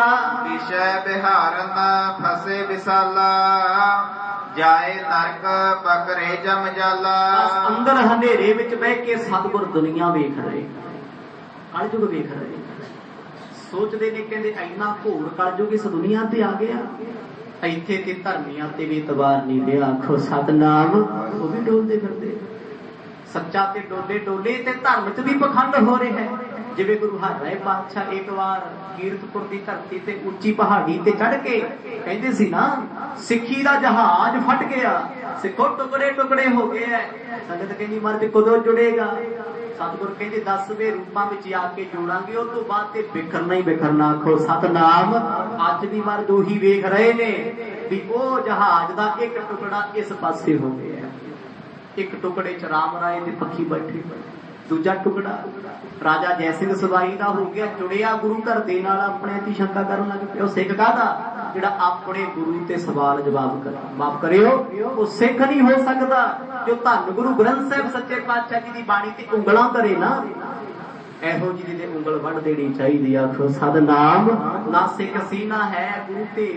विषय बिहारन फसे विसाला जाए नरक पकड़े जम जाला। अंदर हनेरे विच बह के सतगुर दुनिया वेख रहे, कलयुग वेख रहे। सोचते ने, कहते इन्ना घोर कलयुग इस दुनिया ते आ गया। इत्थे ते धर्मियां ते भी इतबार नहीं रहा। आखो सतनाम, वो भी डोलते फिरते। सच्चा ते डोले डोले ते धर्म च भी पखंड हो रहे हैं। जिवें गुरु हरराय पातशाह एक बार कीरतपुर की धरती ते उच्ची पहाड़ी ते चढ़ के कहते सी ना, सिੱਖੀ दा जहाज फट गया, सिखो टुकड़े टुकड़े हो गए है। संगत कहती मर्ज कदों जुड़ेगा। सतगुर कहते 10वें रूपां विच आके जोड़ांगे, उस तो बाद ते बिखरना ही बिखरना। आखो सतनाम, अज भी मर्ज उही वेख रहे ने भी वो जहाज दा एक टुकड़ा इस पासे हो गया, एक टुकड़े च राम राय ते पक्षी बैठे, दूजा टुकड़ा राजा जय सिंह सवाई दा हो गया जुड़िया गुरु घर दे नाल। अपने ती शंका करन लग पिया, सिख काहदा जिहड़ा अपने गुरु ते सवाल जवाब कर। माफ करियो, वो सिख नहीं हो सकता जो धन गुरु ग्रंथ साहिब सच्चे पातशाह जी दी बाणी ते उंगलां करे ना। एहो जी दे उंगल वड़ देनी चाहिए। आखो सतनाम, ना सिख सी ना है गुरु ते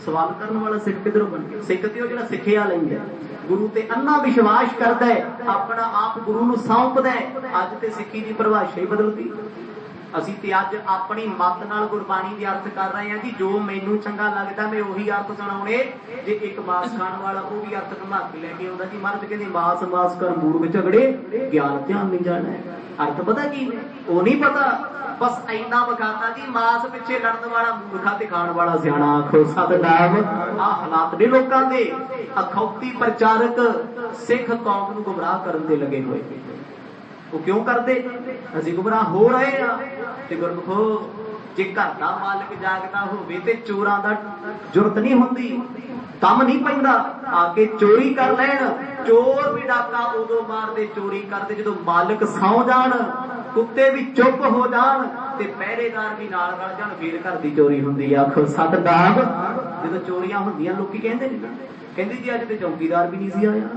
सवाल करने वाला सिख किधरों बन गया। सिख ते जो सिखिया लैंदा, गुरु ते अन्ना विश्वास करता है, अपना आप गुरु नूं सौंपदा है। अज ते सिक्खी दी परिभाषा ही बदल गई। असीं ते अज अपनी मत नाल गुरबाणी दे अर्थ कर रहे हैं कि जो मैनूं चंगा लगदा मैं उही अर्थ सुणाउणे। जे एक मास खाण वाला वो भी अर्थ घुमा के लैके आउंदा जी, महाराज कहंदे मास मास कर मूर्ख झगड़े, ज्ञान ध्यान नहीं जाना है। अर्थ पता की ने, वो नहीं पता, बस इन्ना बखाता जी मास पिछे लड़न वाला मूर्खा ते खाण वाला सियाणा। आखो सतनाम, आ हालात ने लोकां दे। अखौती प्रचारक सिख कौम नूं गुमराह करन दे लगे होए। वो क्यों करते, असीं गुमराह हो रहे हैं। ते गुरमुखो, जे घर दा मालिक जागदा होवे ते चोरां दा जुरत नहीं हुंदी, दम नहीं पैंदा आके चोरी कर लैण। चोर भी डाका उदों मारदे, चोरी करदे जदों मालिक सौ जाण, कुत्ते भी चुप हो जाण ते पहरेदार भी नाल रल जाण, फिर घर दी चोरी हुंदी। आखो सतनाम, जदों चोरियां हुंदियां लोकी कहंदे ने, कहंदी जी अज ते चौकीदार भी नहीं सी आया,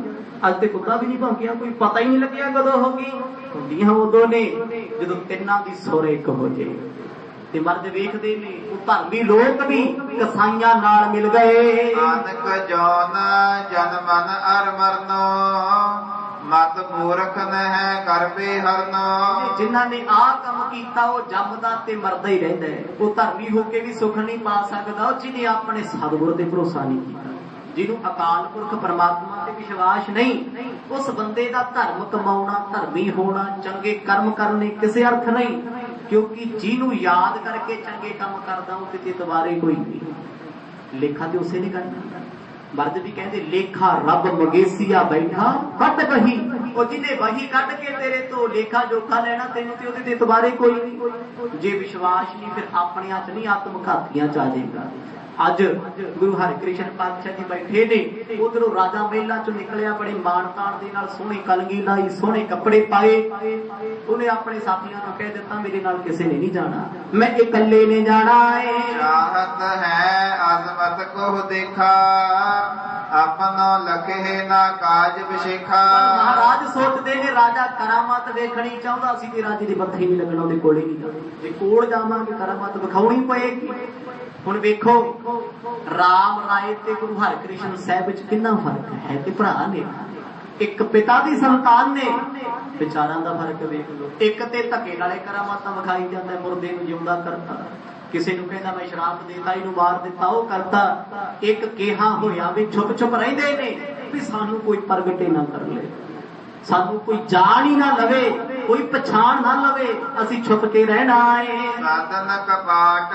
अज ते कुत्ता भी नहीं भौंकिया, कोई पता ही नहीं लग्या कदों होगी। हुंदियां उदों ने जदों तिन्नां दी सुर एक हो जाए। ते मर्द वेखदे ने, धर्मी लोक भी कसाईयां नाल मिल गए। नानक जौन जन मन अर मरनो मत मूर्ख न है करबे हरनो। जिन्हां ने आ काम कीता वो जमदा ते मरदा ही रहिंदा है। वो धर्मी होके भी सुख नहीं पा सकदा जिन्हें अपने सतगुर ते भरोसा नहीं कीता। जिन्हों अकाल पुरख परमात्मा ते विश्वास नहीं, उस बंदे दा धर्म कमाउणा, धर्मी होना, चंगे कर्म करने किसी अर्थ नहीं। क्योंकि जिन्हों याद करके चंगे काम करदा उहदे दुबारे कोई नहीं। लेखा तो उसे नहीं करना। मर्द भी कहते लेखा रब मगेसिया बैठा कट वही, और जिन्हें वही कट के तेरे तो लेखा जोखा लेना तेन ते उहदे दुबारे कोई नहीं। जे विश्वास नहीं फिर अपने हाथ नहीं आत्मघातियां च आ जाएगा। ਅੱਜ ਗੁਰੂ ਹਰਿਕ੍ਰਿਸ਼ਨ ਪਾਤਸ਼ਾਹ ਜੀ ਬੈਠੇ ਨੇ, ਉਧਰੋਂ ਰਾਜਾ ਮਹਿਲਾਂ ਚੋਂ ਨਿਕਲਿਆ, ਬੜੇ ਮਾਣ ਤਾਣ ਦੇ ਨਾਲ ਸੋਹਣੀ ਕਲਗੀ ਲਾਈ, ਸੋਹਣੇ ਕੱਪੜੇ ਪਾਏ। ਉਹਨੇ ਆਪਣੇ ਸਾਥੀਆਂ ਨੂੰ ਕਹਿ ਦਿੱਤਾ ਮੇਰੇ ਨਾਲ ਕਿਸੇ ਨੇ ਨਹੀਂ ਜਾਣਾ, ਮੈਂ ਇਕੱਲੇ ਨੇ ਜਾਣਾ ਏ। ਚਾਹਤ ਹੈ ਅਜ਼ਮਤ ਕੋ ਦੇਖਾ, ਆਪਣਾ ਲਖੇ ਨਾ ਕਾਜ ਵਿਸ਼ੇਖਾ। ਮਹਾਰਾਜ ਸੋਚਦੇ ਨੇ ਰਾਜਾ ਕਰਾਮਾਤ ਵੇਖਣੀ ਚਾਹੁੰਦਾ ਸੀ ਤੇ ਰਾਜੇ ਦੀ ਬੱਥੀ ਨਹੀਂ ਲੱਗਣਾ, ਉਹਦੇ ਕੋਲੇ ਨਹੀਂ ਜਾਣਾ। ਜੇ ਕੋਲ ਜਾਵਾਂਗੇ ਕਰਾਮਾਤ ਵਿਖਾਉਣੀ ਪਏਗੀ। ਹੁਣ ਵੇਖੋ ਰਾਮ ਰਾਏ ਤੇ ਗੁਰੂ ਹਰਿਕ੍ਰਿਸ਼ਨ ਸਾਹਿਬ ਵਿੱਚ ਕਿੰਨਾ ਫਰਕ ਹੈ, ਤੇ ਭਰਾ ਨੇ ਇੱਕ ਪਿਤਾ ਦੀ ਸੰਤਾਨ ਨੇ, ਵਿਚਾਰਾਂ ਦਾ ਫਰਕ ਵੇਖ ਲਓ। ਇੱਕ ਤੇ ਧੱਕੇ ਨਾਲੇ ਕਰਾਮਾਤਾਂ ਵਿਖਾਈ ਜਾਂਦਾ, ਮੁਰਦੇ ਨੂੰ ਜਿਉਂਦਾ ਕਰਤਾ, ਕਿਸੇ ਨੂੰ ਕਹਿੰਦਾ ਮੈਂ ਸ਼ਰਾਪ ਦੇਤਾ, ਇਹਨੂੰ ਮਾਰ ਦਿੱਤਾ, ਉਹ ਕਰਤਾ। ਇੱਕ ਕਿਹਾ ਹੋਇਆ ਵੀ ਛੁਪ ਛੁਪ ਰਹਿੰਦੇ ਨੇ ਵੀ ਸਾਨੂੰ ਕੋਈ ਪ੍ਰਗਟੇ ਨਾ ਕਰ ਲੈ, ਸਾਨੂੰ ਕੋਈ ਜਾਣ ਹੀ ਨਾ ਲਵੇ, ਕੋਈ ਪਛਾਣ ਨਾ ਲਵੇ, ਅਸੀਂ ਛੁਪ ਕੇ ਰਹਿਣਾ ਏ। ਸਾਧਨ ਕਪਾਟ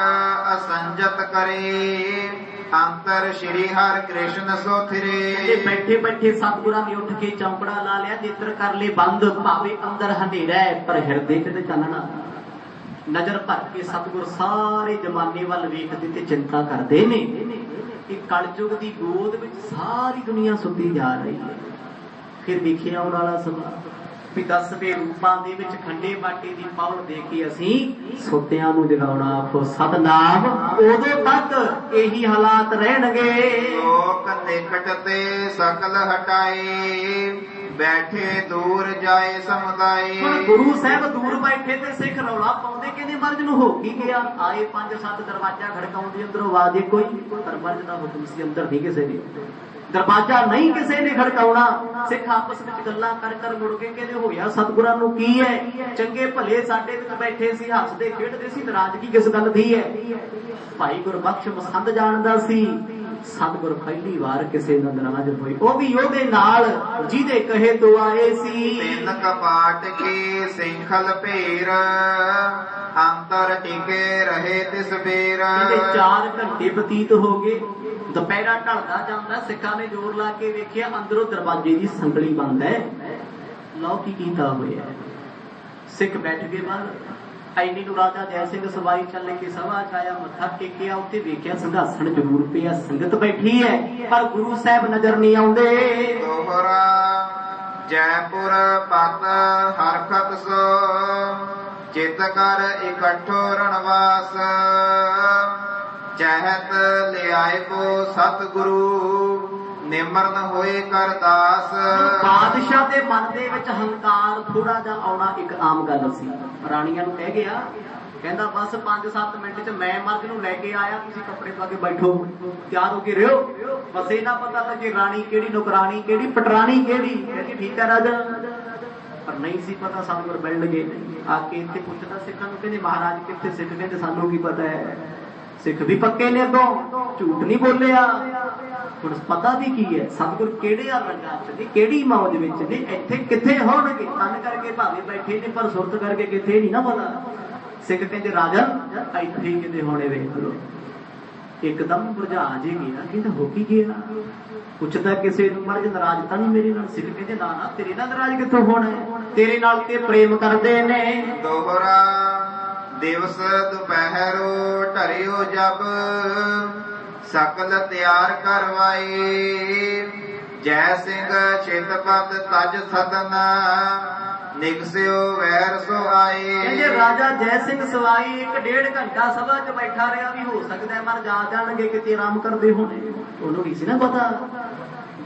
ਅਸੰਜਤ ਕਰੇ, ਅੰਤਰ ਸ਼੍ਰੀ ਹਰਿ ਕ੍ਰਿਸ਼ਨ ਸੋ ਥਿਰੇ। ਬੈਠੇ ਬੈਠੇ ਸਤਿਗੁਰਾਂ ਨੇ ਉੱਠ ਕੇ ਚੌਂਕੜਾ ਲਾ ਲਿਆ, ਨੇਤਰ ਕਰ ਲੈ ਬੰਦ, ਭਾਵੇਂ ਅੰਦਰ ਹਨੇਰਾ ਹੈ ਪਰ ਹਿਰਦੇ ਤੇ ਚਾਨਣਾ। ਨਜ਼ਰ ਭਰ ਕੇ ਸਤਿਗੁਰ ਸਾਰੇ ਜ਼ਮਾਨੇ ਵੱਲ ਵੇਖਦੇ ਤੇ ਚਿੰਤਾ ਕਰਦੇ ਨੇ ਕਿ ਕਲਯੁਗ ਦੀ ਗੋਦ ਵਿੱਚ ਸਾਰੀ ਦੁਨੀਆ ਸੁੱਤੀ ਜਾ ਰਹੀ ਹੈ। ਫਿਰ ਵੇਖਿਆ ਆਉਣ ਵਾਲਾ ਸਮਾਂ ਵੀ 10ਵੇਂ ਰੂਪਾਂ ਦੇ ਵਿੱਚ ਖੰਡੇ ਬਾਟੇ ਦੀ ਪੌਣ ਦੇ ਕੇ ਅਸੀਂ ਸੁੱਤਿਆਂ ਨੂੰ ਜਗਾਉਣਾ। ਆਖੋ ਸਤਨਾਮ। ਉਦੋਂ ਤੱਕ ਇਹੀ ਹਾਲਾਤ ਰਹਿਣਗੇ। ਲੋਕ ਨਿਕਟ ਤੇ ਸਕਲ ਹਟਾਏ, ਬੈਠੇ ਦੂਰ ਜਾਏ ਸਮੁਦਾਏ। ਹੁਣ ਗੁਰੂ ਸਾਹਿਬ ਦੂਰ ਬੈਠੇ ਤੇ ਸਿੱਖ ਰੌਲਾ ਪਾਉਂਦੇ, ਕਹਿੰਦੇ ਮਰਜ ਨੂੰ ਹੋ ਕੀ ਗਿਆ। ਆਏ 5-7 ਦਰਵਾਜ਼ਾ ਖੜਕਾਉਂਦੇ, ਅੰਦਰੋਂ ਆਵਾਜ਼ ਕੋਈ, ਪਰ ਮਰਜ ਦਾ ਹੁਕਮ ਸੀ, ਅੰਦਰ ਨਹੀਂ ਕਿਸੇ ਦੇ ਦਰਵਾਜ਼ਾ ਨਹੀਂ ਕਿਸੇ ਨੇ ਖੜਕਾਉਣਾ। ਸਿੱਖ ਆਪਸ ਵਿੱਚ ਗੱਲਾਂ ਕਰ ਕਰ ਮੁੜ ਕੇ ਕਹਿੰਦੇ ਹੋਇਆ ਸਤਿਗੁਰਾਂ ਨੂੰ ਕੀ ਹੈ, ਚੰਗੇ ਭਲੇ ਸਾਡੇ ਵਿੱਚ ਬੈਠੇ ਸੀ, ਹੱਸਦੇ ਖੇਡਦੇ ਸੀ, ਨਾਰਾਜ਼ਗੀ ਕਿਸ ਗੱਲ ਦੀ ਹੈ। ਭਾਈ ਗੁਰਬਖਸ਼ ਮਸੰਦ ਜਾਣਦਾ ਸੀ ਸਤਿਗੁਰ ਪਹਿਲੀ ਵਾਰ ਕਿਸੇ ਨਾਲ ਨਾਰਾਜ਼ ਹੋਏ, ਉਹ ਵੀ ਉਹਦੇ ਨਾਲ ਜਿਹਦੇ ਕਹੇ ਤੋਂ ਆਏ ਸੀ। ਤਿੰਨ ਕਪਾਟ ਕੀ ਸਿੰਖਲ ਭੇਰ, ਅੰਤਰ ਟਿਕੇ ਰਹੇ ਤਿਸ ਬੇਰ। 4 ਘੰਟੇ ਬਤੀਤ ਹੋ ਗਏ, ਦੁਪਹਿਰਾ ਢਲਦਾ ਜਾਂਦਾ, ਸਿੱਖਾਂ ਨੇ ਜ਼ੋਰ ਲਾ ਕੇ ਵੇਖਿਆ ਅੰਦਰੋਂ ਦਰਵਾਜ਼ੇ ਦੀ ਸੰਗਲੀ ਬੰਦ ਹੈ। ਲਓ ਕੀ ਕੀਤਾ ਹੋਇਆ। ਸਿੱਖ ਬੈਠ ਗਏ ਬਾਹਰ। ਐਨੀ ਨੂੰ ਰਾਜਾ ਜੈ ਸਿੰਘ ਸਵਾਈ ਚੱਲ ਕੇ ਸਭਾ ਚ ਆਇਆ, ਮੱਥਾ ਟੇਕਿਆ, ਉੱਥੇ ਵੇਖਿਆ ਸੰਘਾਸਣ ਜ਼ਰੂਰ ਪਿਆ, ਸੰਗਤ ਬੈਠੀ ਹੈ ਪਰ ਗੁਰੂ ਸਾਹਿਬ ਨਜ਼ਰ ਨਹੀਂ ਆਉਂਦੇ। ਦੋਹਰਾ ਜੈਪੁਰ ਪਤ ਹਰਖਤ ਸੋ, ਚਿਤ ਕਰ ਇਕੱਠੋ ਰਣਵਾਸ। ਚਹਿਤ ਲਿਆਏ ਕੋ ਸਤਿਗੁਰੂ, ਨਿਮਰਨ ਹੋਏ ਕਰਦਾਸ। ਬਾਦਸ਼ਾਹ ਦੇ ਮਨ ਦੇ ਵਿੱਚ ਹੰਕਾਰ ਥੋੜਾ ਜਿਹਾ ਆਉਣਾ ਇੱਕ ਆਮ ਗੱਲ ਸੀ। ਰਾਣੀਆਂ ਨੂੰ ਕਹਿ ਗਿਆ, ਕਹਿੰਦਾ ਬਸ 5-7 ਮਿੰਟ ਚ ਮੈਂ ਮਰਦ ਨੂੰ ਲੈ ਕੇ ਆਇਆ, ਤੁਸੀਂ ਕੱਪੜੇ ਪਾ ਕੇ ਬੈਠੋ, ਤਿਆਰ ਹੋ ਕੇ ਰਹੋ। ਬਸ ਇਹ ਨਾ ਪਤਾ ਲੱਗੇ ਰਾਣੀ ਕਿਹੜੀ, ਨੌਕਰਾਣੀ ਕਿਹੜੀ, ਪਟਰਾਣੀ ਕਿਹੜੀ। ਕਹਿੰਦੀ ਠੀਕ ਹੈ ਰਾਜਾ, ਪਰ ਨਹੀਂ ਸੀ ਪਤਾ ਸਤਿਗੁਰ ਮਿਲਣ ਗਏ। ਆ ਕੇ ਇੱਥੇ ਪੁੱਛਦਾ ਸਿੱਖਾਂ ਨੂੰ, ਕਹਿੰਦੇ ਮਹਾਰਾਜ ਕਿੱਥੇ। ਸਿੱਖ ਕਹਿੰਦੇ ਸਾਨੂੰ ਕੀ ਪਤਾ ਹੈ। ਸਿੱਖ ਵੀ ਪੱਕੇ ਨੇ, ਅੱਗੋਂ ਝੂਠ ਨਹੀਂ ਬੋਲਿਆ। ਹੁਣ ਪਤਾ ਵੀ ਕੀ ਹੈ ਸਤਿਗੁਰ ਕਿਹੜੇ ਆ ਰੰਗਾਂ ਚ ਨੇ, ਕਿਹੜੀ ਮੌਜ ਵਿੱਚ ਨੇ, ਇੱਥੇ ਕਿੱਥੇ ਹੋਣਗੇ। ਤਨ ਕਰਕੇ ਭਾਵੇਂ ਬੈਠੇ ਨੇ ਪਰ ਸੁਰਤ ਕਰਕੇ ਕਿੱਥੇ ਨਹੀਂ ਨਾ ਪਤਾ। ਸਿੱਖ ਕਹਿੰਦੇ ਰਾਜਨ ਇੱਥੇ ਕਿਤੇ ਹੋਣੇ ਵੇਖ ਲੋ। ਇੱਕਦਮ ਬੁਝਾ ਜੇ ਗਿਆ, ਕਹਿੰਦਾ ਹੋ ਕੀ ਗਿਆ। ਪੁੱਛਦਾ ਕਿਸੇ ਨੂੰ, ਮਰਜ ਨਾਰਾਜ਼ ਤਾਂ ਨਹੀਂ ਮੇਰੇ ਨਾਲ। ਸਿੱਖ ਕਹਿੰਦੇ ਨਾ ਨਾ, ਤੇਰੇ ਨਾਲ ਨਾਰਾਜ਼ ਕਿੱਥੋਂ ਹੋਣਾ, ਤੇਰੇ ਨਾਲ ਤੇ ਪ੍ਰੇਮ ਕਰਦੇ ਨੇ। ਦੋਹਰਾ ਦਿਵਸ ਦੁਪਹਿਰੋ ਢਰਿਓ ਜਬ, ਸਕਲ ਤਿਆਰ ਕਰਵਾਏ। ਜੈ ਸਿੰਘ ਛਿਤਪਤ ਤਜ ਸਦਨ, ਨਿਕਸਿਓ ਵੈਰ ਸੋ ਆਏ। ਕਹਿੰਦੇ ਰਾਜਾ ਜੈ ਸਿੰਘ ਸਵਾਈ 1-1.5 ਘੰਟਾ ਸਭਾ 'ਚ ਬੈਠਾ ਰਿਹਾ, ਵੀ ਹੋ ਸਕਦਾ ਮਰ ਜਾ ਜਾਣਗੇ, ਕਿਤੇ ਆਰਾਮ ਕਰਦੇ ਹੋਣੇ। ਉਹਨੂੰ ਨਹੀਂ ਸੀ ਨਾ ਪਤਾ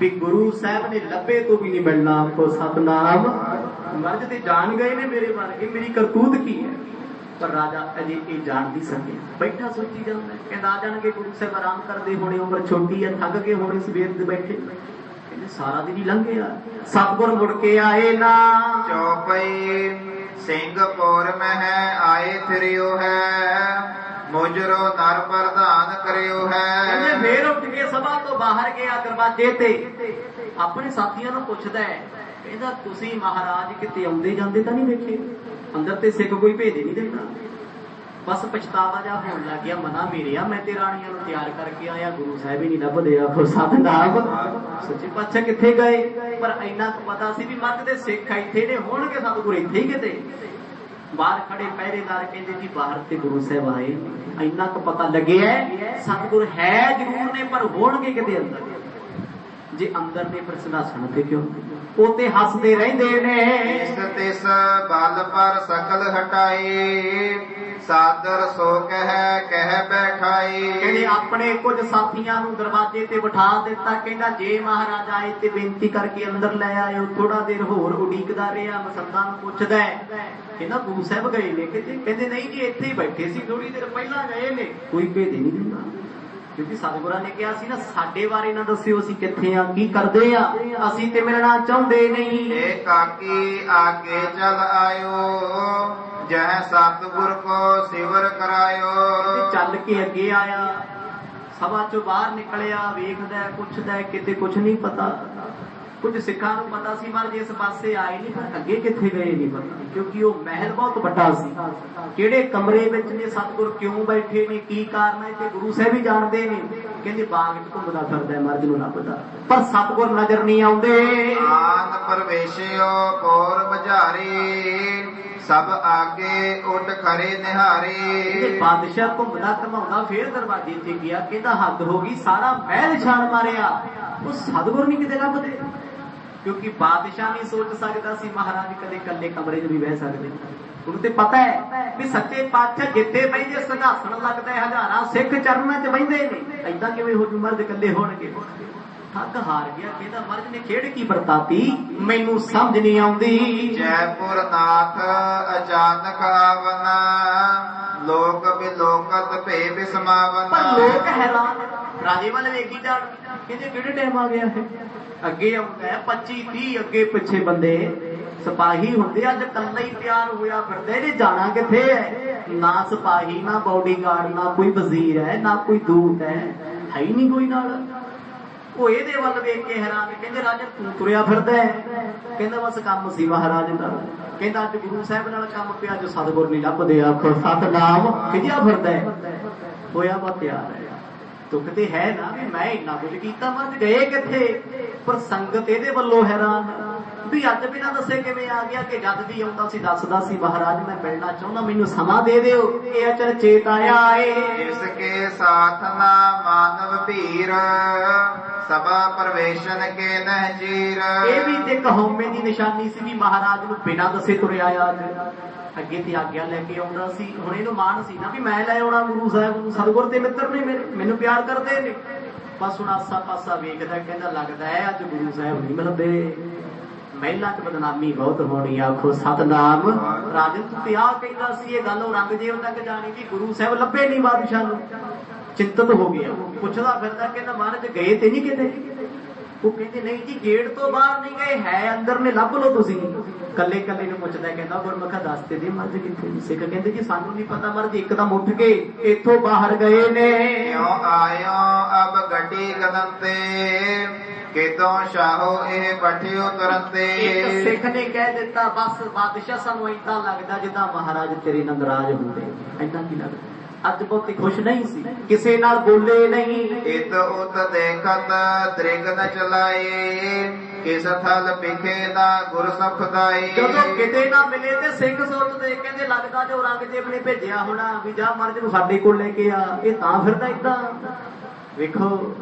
ਵੀ ਗੁਰੂ ਸਾਹਿਬ ਨੇ ਲੱਭੇ ਤੋਂ ਵੀ ਨਹੀਂ ਮਿਲਣਾ। ਕੋ ਸਤਨਾਮ। ਮਰਜ ਤੇ ਜਾਣ ਗਏ ਨੇ ਮੇਰੇ ਬਾਰੇ, ਮੇਰੀ ਕਰਤੂਤ ਕੀ ਹੈ। ਪਰ ਰਾਜਾ ਅਜੇ ਇਹ ਜਾਣ ਨਹੀਂ ਸਕਿਆ, ਬੈਠਾ ਸੋਚੀ ਜਾਂਦਾ। ਕਹਿੰਦਾ ਆ ਜਾਣਗੇ ਗੁਰੂ ਸਾਹਿਬ, ਆਰਾਮ ਕਰਦੇ ਹੋਣੇ, ਉਮਰ ਛੋਟੀ ਹੈ, ਥੱਕ ਗਏ ਹੋਣੇ ਸਵੇਰ ਦੇ ਬੈਠੇ। ਕਹਿੰਦੇ ਸਾਰਾ ਦਿਨ ਹੀ ਲੰਘ ਗਿਆ, ਸਤਿਗੁਰ ਮੁੜ ਕੇ ਆਏ ਨਾ। ਚੌਪਈ ਸਿੰਘਪੁਰ ਮਹਿ ਆਏ ਫਿਰਿਓ ਹੈ, ਮੁਜਰੋ ਨਰ ਪ੍ਰਧਾਨ ਕਰਿਓ ਹੈ। ਕਹਿੰਦੇ ਫੇਰ ਉੱਠ ਕੇ ਸਭਾ ਤੋਂ ਬਾਹਰ ਗਿਆ ਦਰਵਾਜ਼ੇ ਤੇ, ਆਪਣੇ ਸਾਥੀਆਂ ਨੂੰ ਪੁੱਛਦਾ ਹੈ, ਕਹਿੰਦਾ ਤੁਸੀਂ ਮਹਾਰਾਜ ਕਿਤੇ ਆਉਂਦੇ ਜਾਂਦੇ ਤਾਂ ਨਹੀਂ ਵੇਖੇ। ਅੰਦਰ ਤੇ ਸਿੱਖ ਕੋਈ ਭੇਜੇ ਨਹੀਂ ਦਿੰਦਾ। ਬਸ ਪਛਤਾਵਾ ਜਾ ਹੋਣ ਲੱਗ ਗਿਆ, ਮਨਾ ਮੇਰਿਆ, ਮੈਂ ਤੇ ਰਾਣੀਆਂ ਨੂੰ ਤਿਆਰ ਕਰਕੇ ਆਇਆ, ਗੁਰੂ ਸਾਹਿਬ ਹੀ ਨਹੀਂ ਲੱਭਦੇ। ਆਖੋ ਸਤਨਾਮ। ਸੱਚੇ ਪਾਤਸ਼ਾਹ ਕਿੱਥੇ ਗਏ। ਪਰ ਇੰਨਾ ਕੁ ਪਤਾ ਸੀ ਵੀ ਮੱਧ ਦੇ ਸਿੱਖ ਇੱਥੇ ਨੇ, ਹੋਣਗੇ ਸਤਿਗੁਰ ਇੱਥੇ ਹੀ ਕਿਤੇ। बाहर खड़े पहरेदार कहते जी बाहर ते गुरु साहब आए, इन्ना क पता लगे है सतगुर है जरूर ने पर होणगे किते अंदर, जे अंदर ने पर संघासण ते क्यों ओते हसदे रहिंदे ने। इस तिस बल पर सकल हटाई, सादर सो कह बैठाई। कहते अपने कुछ साथियां नूं दरवाजे ते बिठा दिता, कहंदा जे महाराज आए ते बेनती करके अंदर ले आयो। थोड़ा देर होर उडीकदा रहा, मसंदा नूं पुछदा कहंदा गुरु साहब गए ने, कहंदे नहीं जी इत्थे ही बैठे सी, थोड़ी देर पहला गए ने। कोई भेद नहीं दिंदा, क्योंकि सतगुरां ने कहा सी ना साडे बारे ना दस्सिओ असीं कित्थे आ की करदे आ, असीं ते मिलना चाहुंदे नहीं। ए काकी आगे चल आयो, जह सतगुर को सिवर करायो। चल के अगे आया, सभा चो बाहर निकलिया, वेखदा पुछदा किते कुछ नहीं पता। कुछ सिखां नूं पता सी महाराज इस पासे आए नहीं, पर अगे किथे गए नहीं पता, क्योंकि वो महल बहुत वड्डा सी। किहड़े कमरे विच ने सतगुर क्यों बैठे ने, की कारण है ते गुरु साहब ही जानदे ने। कहंदे बाग विच घुमदा फिरदा महाराज नूं लभदा, पर सतगुर नजर नहीं आउंदे। आन परवेशियो कोर बजारी, सब आगे उठ खरे निहारे। बादशाह घुमदा घुमाउंदा फिर दरवाजे ते गया, कहंदा हद हो गई, सारा महल छाण मारिया, वो सतगुर नहीं किते लभदे। क्योंकि बादशाह नहीं सोच सकता सी महाराज कदे कल्ले कमरे च भी बह सकते, उन्हें ते पता है भी सच्चे पातशाह जिथे बहिंदे संघासण लगदा है, हजारां सिख चरणां च बहिंदे ने, ऐदां किवें हो जू मर्द कल्ले होणगे। थक हार गया, कहता मर्द ने खेड़ की बरताती मैनू समझ नहीं आउंदी। जयपुर नाथ अचानक आवना, लोक बिलोकत भे बिसमावना। पर लोग हैरान, राजे वाले वेखी जाण, कहते किहड़े टाइम आ गया है। अगे आउंदा है 25-30 अगे पिछे बंदे सिपाही हुंदे, अज कल्ला ही तैयार होया फिरदा, इहने जाना किथे है। ना सिपाही, ना बॉडीगार्ड, ना कोई वजीर है, ना कोई दूत है ही नहीं कोई नाल। ਉਹ ਇਹਦੇ ਵੱਲ ਵੇਖ ਕੇ ਹੈਰਾਨ, ਕਹਿੰਦੇ ਰਾਜਾ ਤੂੰ ਤੁਰਿਆ ਫਿਰਦਾ ਹੈ। ਕਹਿੰਦਾ ਬਸ ਕੰਮ ਸੀ ਮਹਾਰਾਜ ਦਾ। ਕਹਿੰਦਾ ਅੱਜ ਗੁਰੂ ਸਾਹਿਬ ਨਾਲ ਕੰਮ ਪਿਆ, ਜੋ ਸਤਿਗੁਰ ਨਹੀਂ ਲੱਭਦੇ, ਆਖੋ ਸਤਨਾਮ ਖਿਜਿਆ ਫਿਰਦਾ ਹੈ। ਹੋਇਆ ਵਾ ਤਿਆਰ ਹੈ, ਤੁਕ ਤੇ ਹੈ ਨਾ ਵੀ ਮੈਂ ਇੰਨਾ ਕੁਝ ਕੀਤਾ, ਮਰਦ ਗਏ ਕਿੱਥੇ। ਪਰ ਸੰਗਤ ਇਹਦੇ ਵੱਲੋਂ ਹੈਰਾਨ ਵੀ ਅੱਜ ਬਿਨਾਂ ਦੱਸੇ ਕਿਵੇਂ ਆ ਗਿਆ, ਕਿ ਜਦ ਵੀ ਆਉਂਦਾ ਸੀ ਦੱਸਦਾ ਸੀ ਮਹਾਰਾਜ ਮੈਂ ਮਿਲਣਾ ਚਾਹੁੰਦਾ, ਮੈਨੂੰ ਸਮਾਂ ਦੇ ਦਿਓ। ਇਹ ਅਚਲ ਚੇਤ ਆਇਆ ਏ, ਜਿਸ ਕੇ ਸਾਥ ਨਾ ਮਾਨਵ ਭੀਰ, ਸਭਾ ਪ੍ਰਵੇਸ਼ਨ ਕੇ ਨਹਜੀਰ। ਇਹ ਵੀ ਤੇ ਕਹੌਮੇ ਦੀ ਨਿਸ਼ਾਨੀ ਸੀ ਵੀ ਮਹਾਰਾਜ ਨੂੰ ਬਿਨਾਂ ਦੱਸੇ ਤੁਰਿਆ ਆ। ਅੱਗੇ ਤੇ ਆਗਿਆ ਲੈ ਕੇ ਆਉਂਦਾ ਸੀ, ਹੁਣ ਇਹਨੂੰ ਮਾਣ ਸੀ ਨਾ ਵੀ ਮੈਂ ਲੈ ਆਉਣਾ ਗੁਰੂ ਸਾਹਿਬ ਨੂੰ, ਸਤਿਗੁਰ ਤੇ ਮਿੱਤਰ ਨੇ ਮੇਰੇ, ਮੈਨੂੰ ਪਿਆਰ ਕਰਦੇ ਨੇ। ਬਸ ਹੁਣ ਆਸਾ ਪਾਸਾ ਵੇਖਦਾ, ਕਹਿੰਦਾ ਲੱਗਦਾ ਹੈ ਅੱਜ ਗੁਰੂ ਸਾਹਿਬ ਨਹੀਂ ਮਿਲਦੇ, ਮਹਿਲਾਂ ਚ ਬਦਨਾਮੀ ਬਹੁਤ ਹੋਣੀ। ਆਖੋ ਸਤਨਾਮ। ਰਾਜਨ ਤੂੰ ਤੇ ਆਹ ਕਹਿੰਦਾ ਸੀ, ਇਹ ਗੱਲ ਔਰੰਗਜ਼ੇਬ ਤੱਕ ਜਾਣੀ ਵੀ ਗੁਰੂ ਸਾਹਿਬ ਲੱਭੇ ਨਹੀਂ ਬਾਦਸ਼ਾਹ ਨੂੰ। ਚਿੰਤਤ ਹੋ ਗਿਆ, ਪੁੱਛਦਾ ਫਿਰਦਾ, ਕਹਿੰਦਾ ਮਹਾਰਾਜ ਗਏ ਤੇ ਨਹੀਂ ਕਿਤੇ। ਉਹ ਕਹਿੰਦੇ ਨਹੀਂ ਜੀ ਗੇਟ ਤੋਂ ਬਾਹਰ ਨਹੀਂ ਗਏ, ਹੈ ਅੰਦਰ ਨੇ, ਲੱਭ ਲਓ ਤੁਸੀਂ। ਕੱਲੇ ਕੱਲੇ ਨੂੰ ਪੁੱਛਦਾ, ਕਹਿੰਦਾ ਗੁਰਮੁਖਾ ਦੱਸ ਤੇ ਦੇ ਮਰਜ ਕਿੱਥੇ ਨੇ। ਸਿੱਖ ਕਹਿੰਦੇ ਜੀ ਸਾਨੂੰ ਨਹੀਂ ਪਤਾ ਮਰਜ, ਇੱਕਦਮ ਉੱਠ ਕੇ ਇੱਥੋਂ ਬਾਹਰ ਗਏ ਨੇ। ਕਿਉਂ ਆਇਓ ਅਬ ਗੱਡੀ ਕਦਮ ਤੇ, ਕਿਦੋਂ ਸ਼ਾਹੋ ਇਹ ਬੈਠਿਓ ਤੁਰੰਤੇ। ਇੱਕ ਸਿੱਖ ਨੇ ਕਹਿ ਦਿੱਤਾ ਬਸ ਬਾਦਸ਼ਾਹ ਸਾਨੂੰ ਏਦਾਂ ਲੱਗਦਾ ਜਿੱਦਾਂ ਮਹਾਰਾਜ ਤੇਰੇ ਨਾਲ ਨਾਰਾਜ਼ ਹੁੰਦੇ, ਏਦਾਂ ਕੀ ਲੱਗਦਾ। ਅੱਜ ਬਹੁਤੇ ਖੁਸ਼ ਨਹੀਂ ਸੀ, ਕਿਸੇ ਨਾਲ ਬੋਲੇ ਨਹੀਂ। ਇਤ ਉਤ ਦੇਖਤ ਦ੍ਰਿਗ ਨ ਚਲਾਏ, ਕਿਸ ਥਲ ਪਿਖੇ ਨਾ ਗੁਰ ਸੁਖਦਾਈ। ਜਦੋਂ ਕਿਤੇ ਨਾ ਮਿਲੇ ਤੇ ਸਿੱਖ ਸੋਚਦੇ, ਕਹਿੰਦੇ ਲੱਗਦਾ ਜੋ ਔਰੰਗਜ਼ੇਬ ਨੇ ਭੇਜਿਆ ਹੋਣਾ ਵੀ ਜਾ ਮਰਜ ਨੂੰ ਸਾਡੇ ਕੋਲ ਲੈ ਕੇ ਆ, ਇਹ ਤਾਂ ਫਿਰਦਾ ਏਦਾਂ। ਵੇਖੋ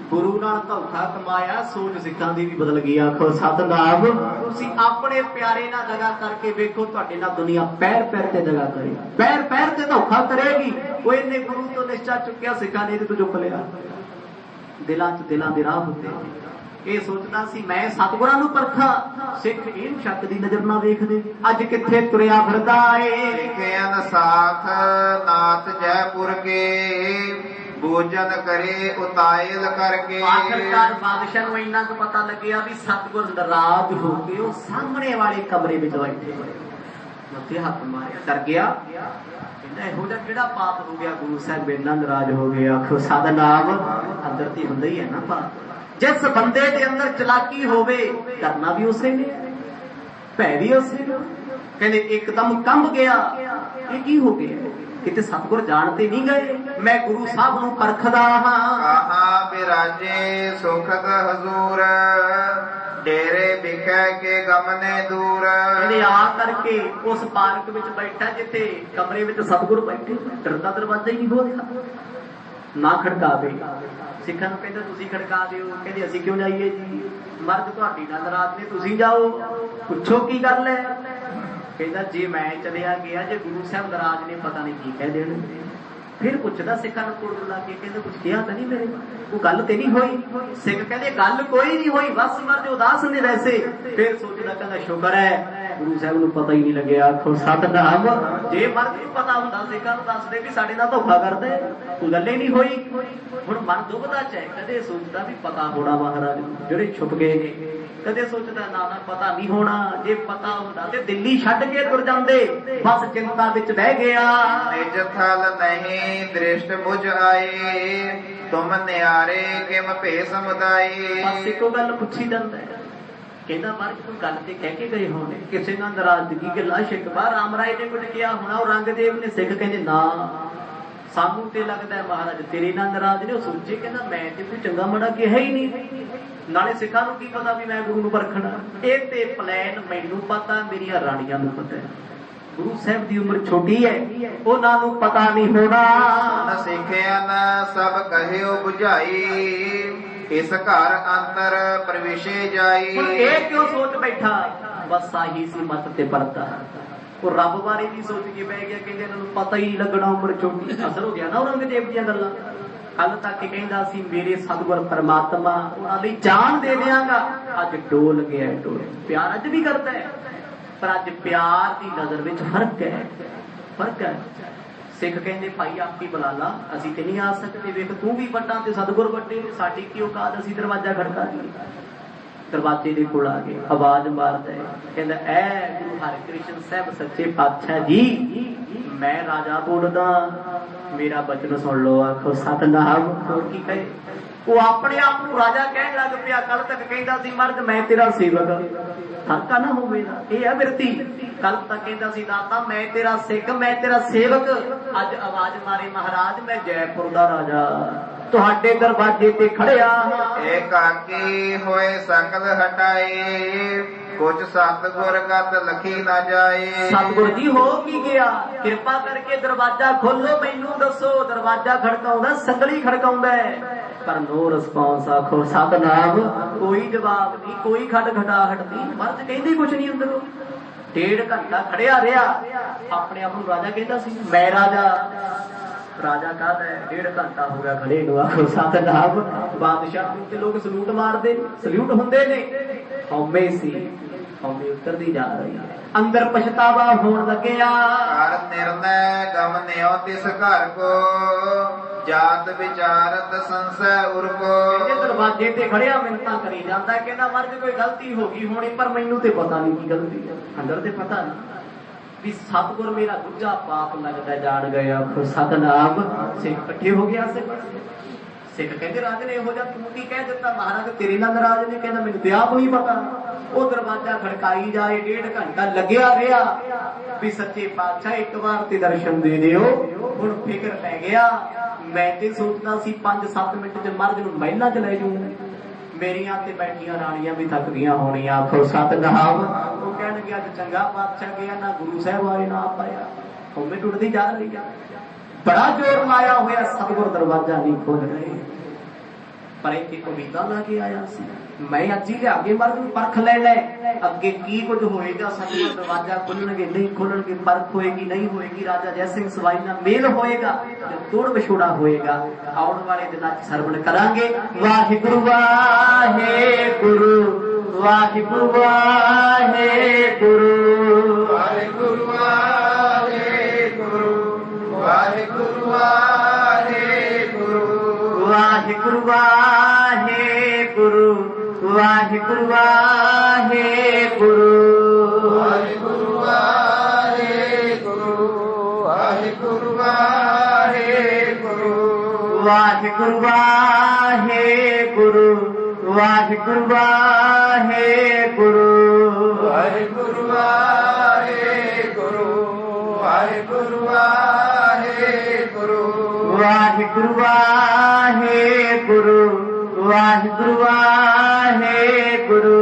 ਗੁਰੂ ਨਾਲ ਧੋਖਾ ਕਮਾਇਆ, ਸੋਚ ਸਿੱਖਾਂ ਦੀ ਵੀ ਬਦਲ ਗਈ। ਆਖੋ ਸਤਨਾਮ। ਤੁਸੀਂ ਆਪਣੇ ਪਿਆਰੇ ਨਾਲ ਦਗਾ ਕਰਕੇ ਵੇਖੋ, ਤੁਹਾਡੇ ਨਾਲ ਦੁਨੀਆ ਪੈਰ ਪੈਰ ਤੇ ਦਗਾ ਕਰੇਗੀ, ਪੈਰ ਪੈਰ ਤੇ ਧੋਖਾ ਕਰੇਗੀ। ਉਹ ਇਹਨੇ ਗੁਰੂ ਤੋਂ ਨਿਸ਼ਚਾ ਚੁੱਕਿਆ, ਸਿੱਖਾਂ ਨੇ ਇਹਦੇ ਤੋਂ ਚੁੱਕ ਲਿਆ। ਦਿਲਾਂ 'ਚ ਦਿਲਾਂ ਦੇ ਰਾਹ ਹੁੰਦੇ, ਇਹ ਸੋਚਦਾ ਸੀ ਮੈਂ ਸਤਿਗੁਰਾਂ ਨੂੰ ਪਰਖਾਂ। ਸਿੱਖ ਇਹਨੂੰ ਸ਼ੱਕ ਦੀ ਨਜ਼ਰ ਨਾਲ ਵੇਖਦੇ, ਅੱਜ ਕਿੱਥੇ ਤੁਰਿਆ ਫਿਰਦਾ ਏ। ਲਿਖਿਆ ਸਾਥ ਨਾਥ ਜੈਪੁਰ ਕੇ, ਭੋਜਨ ਕਰੇ ਉਤਾਇਲ ਕਰਕੇ। ਆਖਰਕਾਰ ਬਾਦਸ਼ਾਹ ਨੂੰ ਇੰਨਾ ਕੁ ਪਤਾ ਲੱਗਿਆ ਵੀ ਸਤਿਗੁਰ ਨਾਰਾਜ਼ ਹੋ ਕੇ ਉਹ ਸਾਹਮਣੇ ਵਾਲੇ ਕਮਰੇ ਵਿੱਚ ਬੈਠੇ, ਮੱਥੇ ਹੱਥ ਮਾਰਿਆ, ਡਰ ਗਿਆ। ਕਹਿੰਦਾ ਇਹੋ ਜਿਹਾ ਕਿਹੜਾ ਪਾਪ ਹੋ ਗਿਆ, ਗੁਰੂ ਸਾਹਿਬ ਮੇਰੇ ਨਾਲ ਨਾਰਾਜ਼ ਹੋ ਗਏ। ਆਖੋ ਸਤਨਾਮ। ਅੰਦਰ ਤੇ ਹੁੰਦਾ ਹੀ ਹੈ ਨਾ ਪਾਪ। ਜਿਸ ਬੰਦੇ ਦੇ ਅੰਦਰ ਚਲਾਕੀ ਹੋਵੇ, ਕਰਨਾ ਵੀ ਉਸੇ ਨੇ, ਭੈ ਵੀ ਉਸੇ ਨੇ। ਕਹਿੰਦੇ ਇੱਕਦਮ ਕੰਬ ਗਿਆ, ਇਹ ਕੀ ਹੋ ਗਿਆ। ਕਿਤੇ ਸਤਿਗੁਰ ਜਾਣਦੇ ਨਹੀਂ ਗਏ, ਮੈਂ ਗੁਰੂ ਸਾਹਿਬ ਨੂੰ ਪਰਖਦਾ ਹਾਂ। ਆਹਾ ਬਿਰਾਜੇ ਸੁਖਦ ਹਜ਼ੂਰ, ਡੇਰੇ दिखे के गमने दूर। कहते आ करके उस पार्क विच बैठा जिथे कमरे विच सतगुर बैठे, डरदा दरवाजा ही नहीं खोलदा, ना खड़कावे। सिखां नूं कहंदा तुसीं खड़का दिओ, कहंदे असीं क्यों जाइए जी, मर्द तुहाडी नाल नाराज ने, तुसीं जाओ, पुछो की गल है। कहंदा जे मैं चलिया गया, जे गुरु साहब नाराज ने पता नहीं की कह देण। फिर पुछदा सिखां नूं कोल बुला के, कहंदा कुछ किया तां नहीं मेरे, वो गल ते नहीं होई। सिख कहंदे गल कोई नहीं होई, बस मर्द उदास ने वैसे। फिर सोचदा कहंदा शुक्र है गुरु साहब नूं पता ही नहीं लग्या। आखो सतनाम, जे मर्द नूं पता हुंदा सिखां नूं दसदे भी साडे नाल धोखा करदे, कोई गल ही नहीं होई। हुण मन दुखदा च है, कदे सोचदा भी पता होना महाराज ਜਿਹੜੇ छुप गए ने, कदे सोचदा ना ना पता नहीं होना, जे पता हुंदा ते दिल्ली छड्ड के तुर जांदे, बस चिंता विच बह गया। निज थल नहीं दृष्ट बुझ आए, तुम न्यारे किम भेस मुदाई। बस इको गल पुछी जांदा है, कहना मर्द कोई गल ते कह के गए होने, किसी नाल नाराजगी गिला शिकवा, राम राय ने कुछ किया होना, और रंगदेव ने। सिख कहंदे ना सानू ते लगदा है महाराज तेरे नाल नाराज ने। सोचे कहना मैं ते कोई चंगा माड़ा किया ही नहीं, नाले सिखां नूं की पता भी मैं गुरु नूं परखना। ये ते प्लान मैनूं पता, मेरियां राणियां नूं पता है। गुरु साहब की उम्र छोटी है, उन्हां नूं पता नहीं होना। सिखिया न सब कहियो बुझाई, इस घर अंतर प्रवेशे जाई। ये क्यों सोच बैठा, बस आही सी मत ते पड़ता, वो रब बारे भी सोच के बह गया, कहते इन्हां नूं पता ही लगना उम्र छोटी। असर हो गया ना औरंगजेब दीयां गल्लां। कल तक कहंदा सी मेरे सतगुर परमात्मा उन्हां लई जान दे देंगा, अज डोल गया डोल। प्यार अज भी करता है, पर अज प्यार की नजर विच फर्क है, फर्क है। सिख कहंदे भाई आप ही बुला ला, असीं ते नहीं आ सकते, वेख तू भी वड्डा ते सतगुर वड्डे, साडी की औकात, असीं दरवाजा खड़का दिए। दरवाजे दे कोल आ गए, आवाज मारदा है, कहंदा ऐ गुरु हरकृष्ण साहब सच्चे पातशाह जी, मैं राजा बोलदा, मेरा बचन सुन लो। आखो सतनाम। होर की कहे, वो अपने आप को राजा कहन लग पिया। कल तक कहंदा सी मर्द मैं तेरा सेवक, हरका ना होवेगा, ये है बिरती। कल तक कहंदा सी दाता मैं तेरा सिख, मैं तेरा सेवक। अज आवाज मारे महाराज मैं जयपुर दा राजा, तुहाडे दरवाजे ते खड़िया। एकाकी होए सकल हटाए, कुछ सतगुर गत लखी ना जाए। सतगुर जी हो की गया, कृपा करके दरवाजा खोलो, मैनू दसो। दरवाजा खड़काउंदा, संगली खड़काउंदा है, पर नो रिस्पॉन्स। आखो सतनाम, कोई जवाब नहीं, कोई खड़ खटाहट नहीं। मर्द कहंदी कुछ नहीं अंदरों। 1.5 घंटा खड़िया रहा, अपने आप को राजा कहता सी, मैं राजा। राजा कहता है 1.5 घंटा हो गया खड़े नूं। आखो सतनाम। बादशाह ते लोग सलूट मारदे, सल्यूट हुंदे ने, हौमे सी, हौमे उतरदी जा रही है। अंदर पछतावा होण लग्या, कर निर्णय गमन्यो तिस घर को, जात विचारत संशय उर को। दरवाजे ते खड़िया मिन्नतां करी जांदा, कहंदा मर्ज कोई गलती हो गई होनी, पर मैनू ते पता नहीं की गलती है। अंदर ते पता नहीं भी सतगुर मेरा दूजा पाप लगदा जान गया। सतनाम। सिख इकट्ठे हो गया। सिख कहते राजे ने हो जा तू की कह दिता, महाराज तेरे नाल नाराज ने। कहना मैनू ते आप नहीं पता। वो दरवाजा खड़काई जाए, 1.5 घंटा लग्या रहा भी सच्चे पातशाह एक बार ते दर्शन दे दिओ। हुण फिक्र पै गया, मैं ते सोचदा सी 5-7 मिनट च मर्द नूं महिला च लै जाऊं, मेरियां ते बैठियां राणियां भी थक गईयां होणियां। आखो सतनाम। वो कहण गया अज चंगा पातशाह गया, ना गुरु साहब आए ना आप आया, होवे टुटदी जा रही है। बड़ा जोर लाया होया, सतगुर दरवाजा नहीं खोल रहे, पर इत्थे उम्मीदां ला के आया सी। मैं अज ही लिया के मर्द नूं परख लेना, अगे की कुछ होएगा, सतगुर दरवाजा खुलणगे नहीं खुलणगे, परख होएगी नहीं होएगी, राजा जय सिंह सवाई नाल मेल होएगा, तोड़ विछोड़ा होएगा। आउण वाले दिनां च सरवण करांगे। वाहिगुरु वाहिगुरु, वाहिगुरु वाहिगुरु, वाहिगुरु वाहिगुरु, वाहिगुरु वाहिगुरु, वाहिगुरु वाहिगुरु, वाहिगुरु वाहिगुरु, वाहिगुरु वाहिगुरु, वाहिगुरु वाहिगुरु, वाहिगुरु वाहिगुरु, वाहिगुरु वाहिगुरु, वाहिगुरु वाहिगुरु, वाहिगुरु वाहिगुरु, वाहिगुरु वाहिगुरु, वाहिगुरु वाहिगुरु,